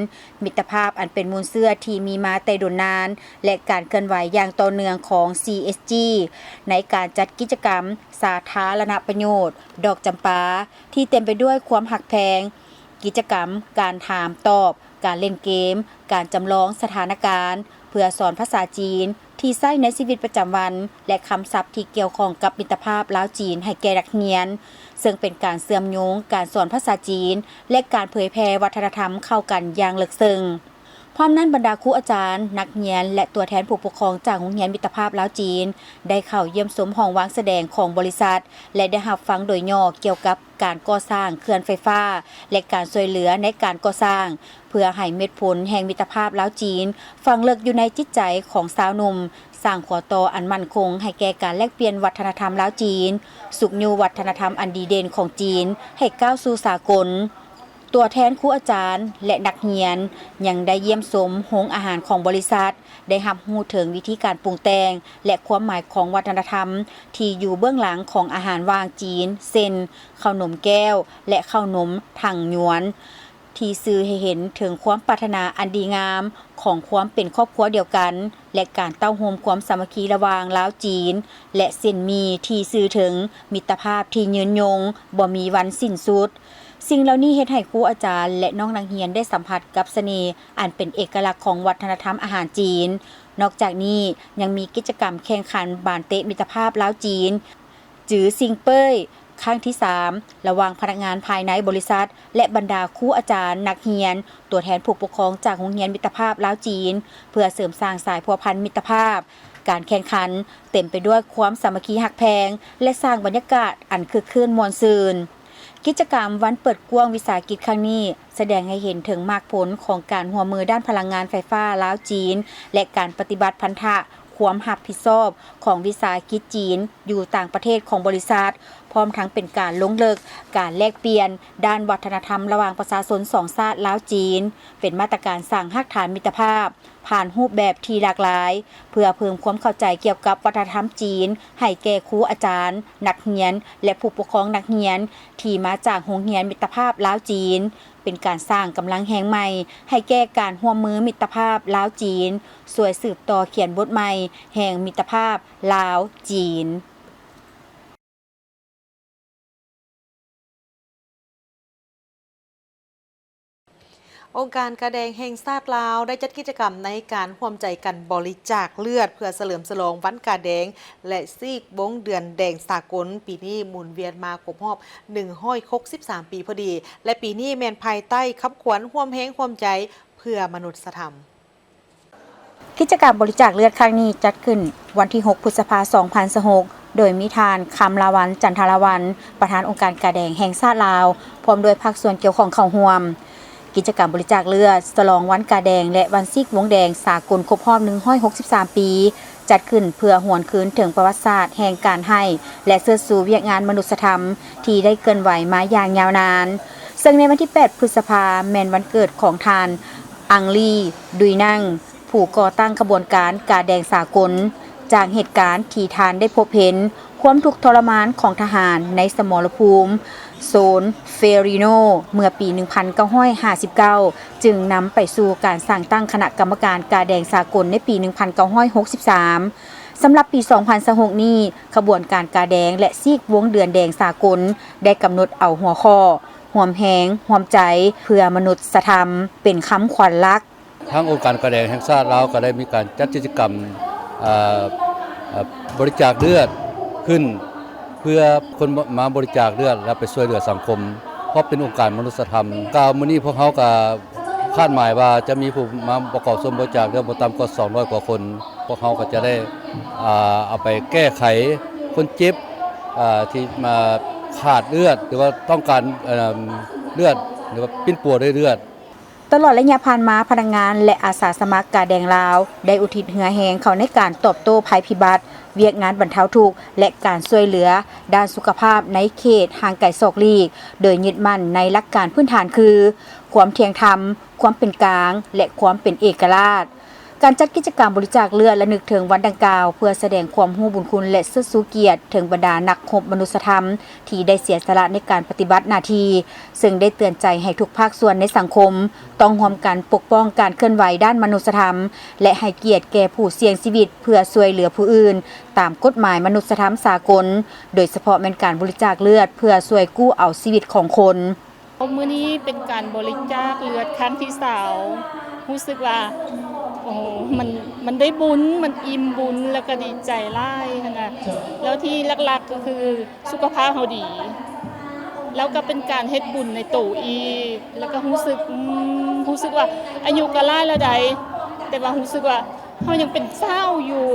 มิตรภาพอันเป็นมูลเสื่อที่มีมาแต่โดนนานและการเคลื่อนไหวอย่างต่อเนื่องของ CSG ในการจัดกิจกรรมสาธารณประโยชน์ดอกจำปาที่เต็มไปด้วยความหักแพงกิจกรรมการถามตอบการเล่นเกมการจำลองสถานการณ์เพื่อสอนภาษาจีนที่ใช้ในชีวิตประจำวันและคำศัพท์ที่เกี่ยวข้องกับมิตรภาพลาวจีนให้แก่นักเรียนซึ่งเป็นการเชื่อมโยงการสอนภาษาจีนและการเผยแพร่วัฒนธรรมเข้ากันอย่างลึกซึ้งพร้อมนั้นบรรดาครูอาจารย์นักเรียนและตัวแทนผู้ปกครองจากโรงเรียนมิตรภาพลาวจีนได้เข้าเยี่ยมชมห้องวางแสดงของบริษัทและได้รับฟังโดยย่อเกี่ยวกับการก่อสร้างเขื่อนไฟฟ้าและการช่วยเหลือในการก่อสร้างเพื่อให้เม็ดผลแห่งมิตรภาพลาวจีนฝังลึกอยู่ในจิตใจของสาวหนุ่มสร้างข้อต่ออันมั่นคงให้แก่การแลกเปลี่ยนวัฒนธรรมลาวจีนสุขอยู่วัฒนธรรมอันดีเด่นของจีนให้ก้าวสู่สากลตัวแทนครูอาจารย์และนักเรียนยังได้เยี่ยมชมโรงอาหารของบริษัทได้รับรู้ถึงวิธีการปรุงแต่งและความหมายของวัฒนธรรมที่อยู่เบื้องหลังของอาหารว่างจีนเช่นข้าวนมแก้วและข้าวนมถังหยวนที่สื่อให้เห็นถึงความปรารถนาอันดีงามของความเป็นครอบครัวเดียวกันและการเต้าโฮมความสามัคคีระหว่างลาวจีนและเส้นมีที่สื่อถึงมิตรภาพที่ยืนยงบ่มีวันสิ้นสุดสิ่งเหล่านี้เฮ็ดให้ครูอาจารย์และน้องนักเรียนได้สัมผัสกับเสน่ห์อันเป็นเอกลักษณ์ของวัฒนธรรมอาหารจีนนอกจากนี้ยังมีกิจกรรมแข่งขันบานเตะมิตรภาพลาวจีนจือซิงเป้ย ครั้งที่ 3 ระหว่างพนักงานภายในบริษัทและบรรดาครูอาจารย์นักเรียนตัวแทนผู้ปกครองจากโรงเรียนมิตรภาพลาวจีนเพื่อเสริมสร้างสายพัวพันมิตรภาพการแข่งขันเต็มไปด้วยความสามัคคีหักแพงและสร้างบรรยากาศอันคึกคืนม่วนซื่นกิจกรรมวันเปิดกว้างวิสาหกิจครั้งนี้แสดงให้เห็นถึงมากผลของการร่วมมือด้านพลังงานไฟฟ้าลาวจีนและการปฏิบัติพันธะความรับผิดชอบของวิสาหกิจจีนอยู่ต่างประเทศของบริษัทพร้อมทั้งเป็นการลงลึกการแลกเปลี่ยนด้านวัฒนธรรมระหว่างประชาชนสองชาติลาวจีนเป็นมาตรการสร้างรากฐานมิตรภาพผ่านรูปแบบที่หลากหลายเพื่อเพิ่มความเข้าใจเกี่ยวกับวัฒนธรรมจีนให้แก่ครูอาจารย์นักเรียนและผู้ปกครองนักเรียนที่มาจากโรงเรียนมิตรภาพลาวจีนเป็นการสร้างกำลังแห่งใหม่ให้แก่การร่วมมือมิตรภาพลาวจีนสวยสืบต่อเขียนบทใหม่แห่งมิตรภาพลาวจีนองค์การกระแดงแห่งชาติลาวได้จัดกิจกรรมในการร่วมใจกันบริจาคเลือดเพื่อเฉลิมฉลองวันกระแดงและซีกวงเดือนแดงสากลปีนี้หมุนเวียนมาครบรอบ163 ปีพอดีและปีนี้แมนภายใต้คำขวัญร่วมแห่งร่วมใจเพื่อมนุษยธรรมกิจกรรมบริจาคเลือดครั้งนี้จัดขึ้นวันที่ 6 พฤษภาคม 2026โดยมีทานคำลาวันจันทรวันประธานองค์การกระแดงแห่งชาติลาวพร้อมด้วยภาคส่วนเกี่ยวข้องเข้าร่วมกิจกรรมบริจาคเลือดฉลองวันกาแดงและวันซีกวงแดงสากลครบรอบ163 ปีจัดขึ้นเพื่อหวนคืนถึงประวัติศาสตร์แห่งการให้และเชิดชูเวียกงานมนุษยธรรมที่ได้เกินไหวมาอย่างยาวนานซึ่งในวันที่ 8 พฤษภาคมแม่นวันเกิดของทานอังลีดุยนั่งผู้ก่อตั้งขบวนการกาแดงสากลจากเหตุการณ์ที่ทานได้พบเห็นความทุกข์ทรมานของทหารในสมรภูมิโซนเฟริโนเมื่อปี 1959 จึงนำไปสู่การสร้างตั้งคณะกรรมการกาแดงสากลในปี 1963 สำหรับปี 2026 นี้ขบวนการกาแดงและซีกวงเดือนแดงสากลได้กำหนดเอาหัวข้อห่วมแหงห่วมใจเพื่อมนุษยธรรมเป็นคำขวัญลักษณ์ทางองค์การกาแดงแห่งชาติลาวก็ได้มีการจัดกิจกรรมบริจาคเลือดขึ้นเพื่อคนมาบริจาคเลือดและไปช่วยเหลือสังคมเพราะเป็นองค์การมนุษยธรรมก้าวมื้อนี้พวกเขาก็คาดหมายว่าจะมีผู้มาประกอบส่วนบริจาคเลือดบ่ต่ำกว่า200กว่าคนพวกเขาก็จะได้เอาไปแก้ไขคนเจ็บที่มาขาดเลือดหรือว่าต้องการเลือดหรือว่าปิ้นปัวด้วยเลือดตลอดระยะผ่านมาพนักงานและอาสาสมัครกาแดงลาวได้อุทิศเหือแหงเข้าในการตอบโต้ภัยพิบัติเวียกงานบรรเทาทุกข์และการช่วยเหลือด้านสุขภาพในเขตห่างไกลศอกลีกโดยยึดมั่นในหลักการพื้นฐานคือความเที่ยงธรรมความเป็นกลางและความเป็นเอกราชการจัดกิจกรรมบริจาคเลือดและนึกถึงวันดังกล่าวเพื่อแสดงความรู้บุญคุณและเชิดชูเกียรติถึงบรรดานักรบมนุษยธรรมที่ได้เสียสละในการปฏิบัติหน้าที่ซึ่งได้เตือนใจให้ทุกภาคส่วนในสังคมต้องร่วมกันปกป้องการเคลื่อนไหวด้านมนุษยธรรมและให้เกียรติแก่ผู้เสี่ยงชีวิตเพื่อช่วยเหลือผู้อื่นตามกฎหมายมนุษยธรรมสากลโดยเฉพาะเป็นการบริจาคเลือดเพื่อช่วยกู้เอาชีวิตของคนมื้อนี้เป็นการบริจาคเลือดครั้งที่2รู้สึกว่าโอ้มันได้บุญมันอิ่มบุญแล้วก็ดีใจหลายนะแล้วที่หลักๆก็คือสุขภาพเฮาดีแล้วก็เป็นการเฮ็ดบุญในโตอีกแล้วก็รู้สึกว่าอายุก็หลายแล้วใดแต่ว่ารู้สึกว่าเฮายังเป็นสาวอยู่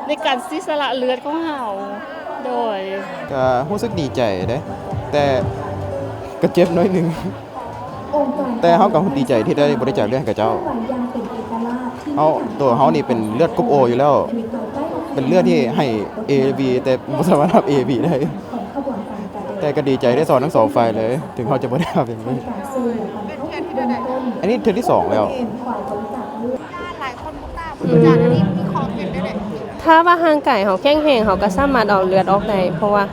ในการเสียสละเลือดของเฮาโดยก็รู้สึกดีใจเด้แต่ก็เจ็บน้อยนึงแต่เฮาก็ดีใจที่ได้บริจาคเลือดให้กับเจ้าตัวเฮานี่เป็นเลือดกรุ๊ป O อยู่แล้วเป็นเลือดที่ให้ AB แต่บ่สามารถรับ AB ได้แต่ก็ดีใจได้สอนทั้ง2ฝ่ายเลยถึงเขาจะบ่ได้รับอย่างนี้อันนี้เทื่อที่2แล้วหลายคนบ่กล้าบริจาคอันนี้มีข้อเปลี่ยนได้เลยถ้าว่าห่างไกลเฮาแข็งแรงเฮาก็สามารถเอาเลือดออกได้เพราะว่า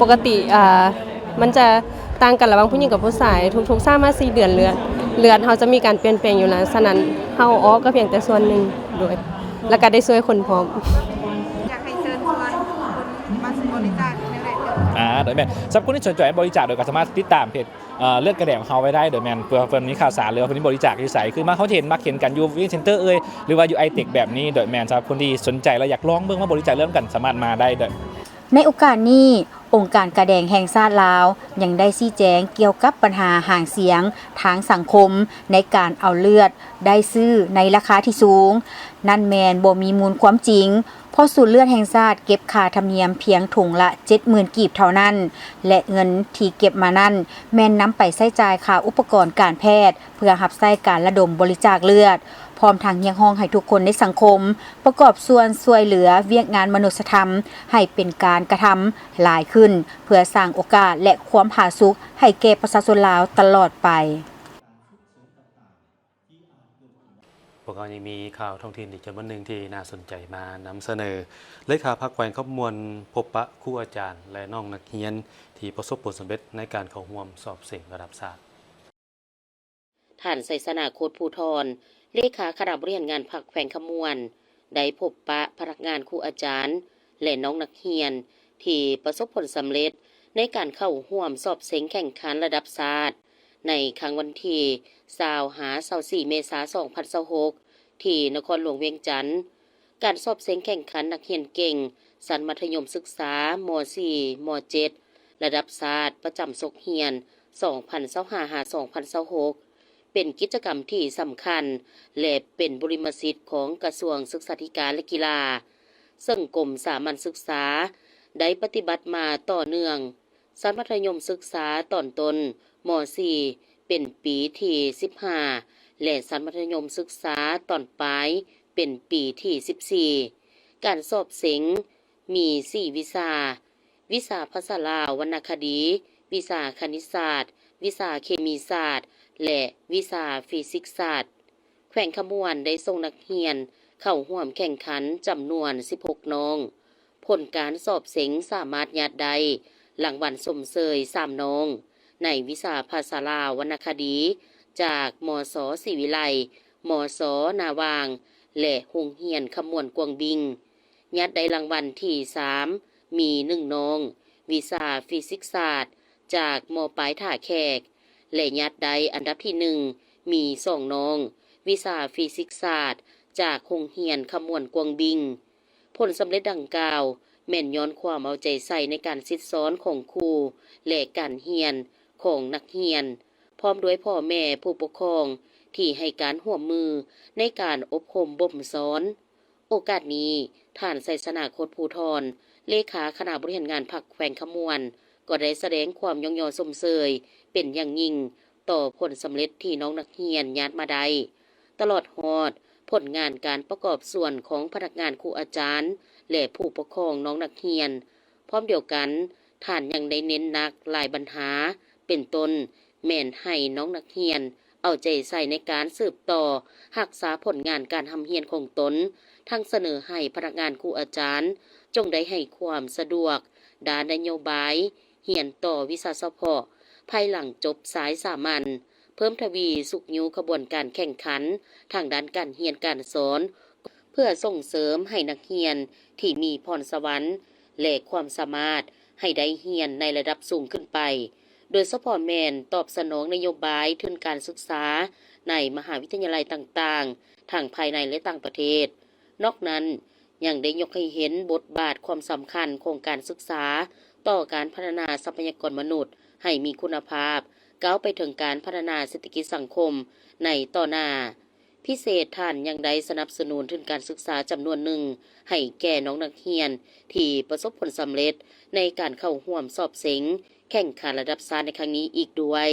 ปกติมันจะต่างกันระหว่างผู้หญิงกับผู้ชายทุกๆ3-4 เดือนเลือดเฮาจะมีการเปลี่ยนแปลงอยู่แล้วฉะนั้นเฮาออกก็เพียงแต่ส่วนหนึ่งโดยแล้วก็ได้ช่วยคนพร้อมอยากให้เชิญชวนคนมาบริจาคในแหล่งโดยแม่สำหรับคนที่สนใจบริจาคโดยก็สามารถติดตามเพจเลือดกระแดงของเฮาไว้ได้โดยแม่นเพื่อเพิ่นมีข่าวสารหรือว่าเพิ่นบริจาคอยู่ไสคือมาเขาเห็นมักเห็นกันอยู่วิเซ็นเตอร์หรือว่าอยู่ไอเทคแบบนี้โดยแม่นสำหรับคนที่สนใจและอยากลองเบิ่งว่าบริจาคเลือดกันสามารถมาได้โดย ในโอกาสนี้องค์การกระแดงแห่งชาติลาวยังได้ชี้แจงเกี่ยวกับปัญหาห่างเสียงทางสังคมในการเอาเลือดได้ซื้อในราคาที่สูงนั่นแมนบ่มีมูลความจริงเพราะศูนย์เลือดแห่งชาติเก็บค่าธรรมเนียมเพียงถุงละ 70,000 กีบเท่านั้นและเงินที่เก็บมานั้นแม่นนำไปใช้จ่ายค่าอุปกรณ์การแพทย์เพื่อรับใช้การระดมบริจาคเลือดพร้อมทางเรียกร้องให้ทุกคนในสังคมประกอบส่วนช่วยเหลือเวียกงานมนุษยธรรมให้เป็นการกระทำหลายขึ้นเพื่อสร้างโอกาสและความผาสุกให้แก่ประชาชนลาวตลอดไปพวกเรายังมีข่าวท้องถิ่นอีกจำนวนหนึ่งที่น่าสนใจมานำเสนอเลขาพรรคแขวงขมวนพบปะครูอาจารย์และน้องนักเรียนที่ประสบผลสำเร็จในการเข้าร่วมสอบเสียงระดับชาติท่านไสสนาโคตรภูธรเลขาคณะบริหารงานพรรคแขวงขมวนได้พบปะพนักงานครูอาจารย์และน้องนักเรียนที่ประสบผลสำเร็จในการเข้าร่วมสอบเสียงแข่งขันระดับชาติในครั้งวันที่20-24 เมษายน 2026ที่นครหลวงเวียงจันทน์การสอบเสียงแข่งขันนักเรียนเก่งชั้นมัธยมศึกษาม.4 ม.7 ระดับชาติประจำศกเรียน 2025-2026 เป็นกิจกรรมที่สำคัญและเป็นบรมสิทธิ์ของกระทรวงศึกษาธิการและกีฬาซึ่งกรมสามัญศึกษาได้ปฏิบัติมาต่อเนื่องชั้นมัธยมศึกษาตอนต้นม.4 เป็นปีที่15และชั้นมัธยมศึกษาตอนปลายเป็นปีที่14การสอบเสียงมี4วิชาภาษาลาววรรณคดีวิชาคณิตศาสตร์วิชาเคมีศาสตร์และวิชาฟิสิกส์ศาสตร์แขวงขมวนได้ส่งนักเรียนเข้าร่วมแข่งขันจำนวน16น้องผลการสอบเสียงสามารถญาติได้รางวัลสมเสย3น้องในวิชาภาษาลาววรรณคดีจากมศ.ศรีวิไลมศ.นาวางและโรงเรียนขมวนกวงบิงญาติได้รางวัลที่3มี1น้องวิชาฟิสิกส์ศาสตร์จากม.ปลายท่าแขกและญาติได้อันดับที่1มี2น้องวิชาฟิสิกส์ศาสตร์จากโรงเรียนขมวนกวงบิงผลสำเร็จดังกล่าวแม่นย้อนความเอาใจใส่ในการซิดซ้อนของครูและการเรียนของนักเรียนพร้อมด้วยพ่อแม่ผู้ปกครองที่ให้การร่วมมือในการอบรมบ่มสอนโอกาสนี้ท่านไสสนาโคตรภูธรเลขาคณะบริหารงานพรรคแขวงขมวนก็ได้แสดงความยอมยอสมเสยเป็นอย่างยิ่งต่อผลสำเร็จที่น้องนักเรียนญาติมาได้ตลอดฮอดผลงานการประกอบส่วนของพนักงานครูอาจารย์และผู้ปกครองน้องนักเรียนพร้อมเดียวกันท่านยังได้เน้นหนักหลายปัญหาเป็นต้นแม่นให้น้องนักเรียนเอาใจใส่ในการสืบต่อรักษาผลงานการทำเรียนของตนทั้งเสนอให้พนักงานครูอาจารย์จงได้ให้ความสะดวกด้านนโยบายเรียนต่อวิชาเฉพาะภายหลังจบสายสามัญเพิ่มทวีสุขยุขบวนการแข่งขันทางด้านการเรียนการสอนเพื่อส่งเสริมให้นักเรียนที่มีพรสวรรค์และความสามารถให้ได้เรียนในระดับสูงขึ้นไปโดยเฉพาะแม่นตอบสนองนโยบายทุนการศึกษาในมหาวิทยาลัยต่างๆทั้งภายในและต่างประเทศนอกนั้นยังได้ยกให้เห็นบทบาทความสำคัญของการศึกษาต่อการพัฒนาทรัพยากรมนุษย์ให้มีคุณภาพก้าวไปถึงการพัฒนาเศรษฐกิจสังคมในต่อหน้าพิเศษท่านยังได้สนับสนุนทุนการศึกษาจำนวนหนึ่งให้แก่น้องนักเรียนที่ประสบผลสำเร็จในการเข้าร่วมสอบเสียงแข่งขันระดับชาติในครั้งนี้อีกด้วย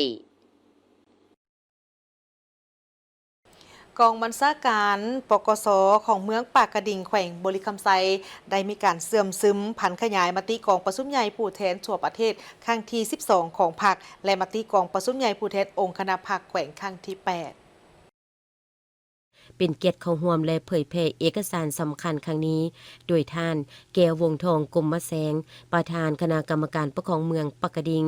กองบัญชาการปกส.ของเมืองปากกระดิ่งแขวงบริคำไซได้มีการเสื่อมซึมผันขยายมติกองประชุมใหญ่ผู้แทนทั่วประเทศครั้งที่12ของพรรคและมติกองประชุมใหญ่ผู้แทนองค์คณะพรรคแขวงครั้งที่8เป็นเกียรติเข้าร่วมและเผยแพร่เอกสารสำคัญครั้งนี้โดยท่านแก้ววงทองกรมมะแสงประธานคณะกรรมการปกครองเมืองปากกระดิ่ง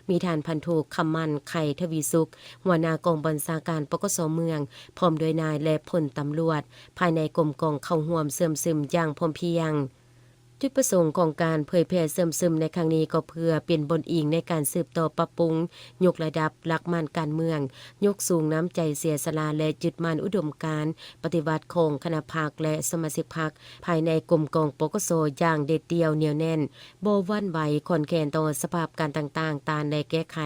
มีท่านพันโทคำมันไข่ทวีสุขหัวหน้ากองบัญชาการปกส.เมืองพร้อมด้วยนายและพลตำรวจภายในกรมกองเข้าร่วมเสื่อมซึมอย่างพร้อมเพรียง จุดประสงค์ของการเผยแพร่เสริมซึมในครั้งนี้ก็เพื่อเป็นบนอิงในการสืบต่อปรับปรุงยกระดับหลักมั่นการเมืองยกสูงน้ำใจเสียสละและยึดมั่นอุดมการณ์ปฏิวัติของคณะพรรคและสมาชิกพรรคภายในกลุ่มกองปกสอย่างเด็ดเดี่ยวเหนียวแน่นบ่หวั่นไหวขอนแขนต่อสภาพการต่างๆตามในแก้ไข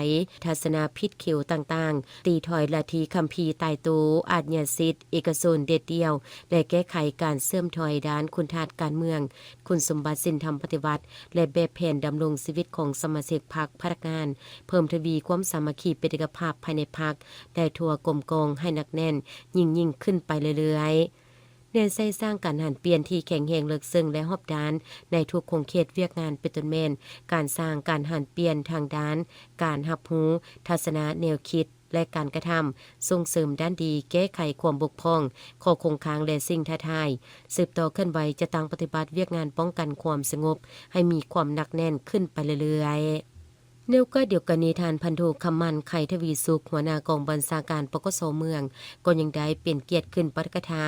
ทัศนพิษเขียวต่างๆตีถอยลัทธิคัมภีร์ตายตัวอาชญาสิทธิ์เอกชนเด็ดเดี่ยวและแก้ไขการเสื่อมถอยด้านคุณธาตุการเมืองคุณสมบัติสินธรรมปฏิวัติและแบบแผนดำรงชีวิตของสมาชิกพรรคพนักงานเพิ่มทวีความสามัคคีเป็นเอกภาพภายในพรรคได้ทั่วกลมกองให้หนักแน่นยิ่งขึ้นไปเรื่อยๆเน้นใส่สร้างการหันเปลี่ยนที่แข็งแรงลึกซึ้งและรอบด้านในทุกโครงเขตเวียกงานเป็นต้นแม่นการสร้างการหันเปลี่ยนทางด้านการรับรู้ทัศนะแนวคิดและการกระทำส่งเสริมด้านดีแก้ไขความบกพร่องข้อคงค้างและสิ่งท้าทายสืบต่อขึ้นไว้จะตั้งปฏิบัติเวียกงานป้องกันความสงบให้มีความหนักแน่นขึ้นไปเรื่อยๆเดียวกันนี้ทานพันโทคำมันไข่ทวีสุขหัวหน้ากองบัญชาการปกสเมืองก็ยังได้เป็นเกียรติขึ้นปฏิกถา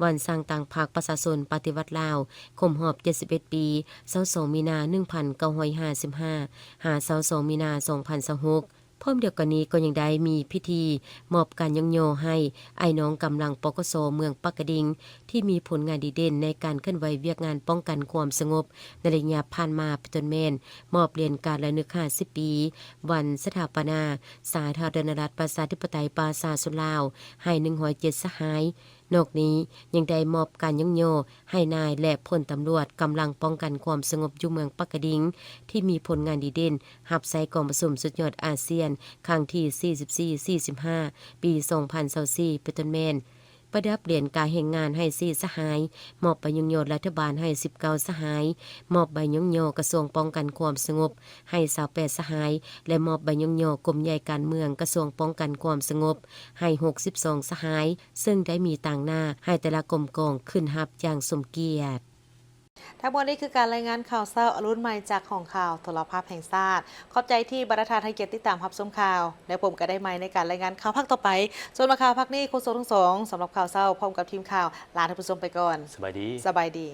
วันสร้างต่างภาคประชาชนปฏิวัติลาวคมรอบ71ปี22มีนา1955หา22มีนา2026พร้อมเดียวกันนี้ก็ยังได้มีพิธีมอบการยกย่อให้ไอ้น้องกำลังปกสเมืองปักกระดิ่งที่มีผลงานดีเด่นในการเคลื่อนไหวเวียกงานป้องกันความสงบในระยะผ่านมาเป็นต้นแม่นมอบเหรียญการระลึก50 ปีวันสถาปนาสาธารณรัฐประชาธิปไตยประชาชนลาวให้107สหายนอกนี้ยังได้มอบการยกย่อให้นายและพลตำรวจกำลังป้องกันความสงบอยู่เมืองปักกระดิ่งที่มีผลงานดีเด่นรับใช้กองประชุมสุดยอดอาเซียนครั้งที่44-45 ปี 2024 เป็นต้นแม่นประดับเหรียญการแห่งงานให้4สหายมอบใบยกย่อรัฐบาลให้19สหายมอบใบยกย่อกระทรวงป้องกันความสงบให้28สหายและมอบใบยกย่อกรมใหญ่การเมืองกระทรวงป้องกันความสงบให้62สหายซึ่งได้มีต่างหน้าให้แต่ละกรมกองขึ้นรับอย่างสมเกียรติทั้งหมดนี้คือการรายงานข่าวเช้าอรุณใหม่จากของข่าวโทรภาพแห่งชาติขอบใจที่บรรทัดให้เกียรติติดตามรับชมข่าวและผมก็ได้ใหม่ในการรายงานข่าวภาคต่อไปส่วนข่าวภาคนี้โฆษกทั้งสองสำหรับข่าวเช้าพร้อมกับทีมข่าวลาท่านผู้ชมไปก่อนสบายดี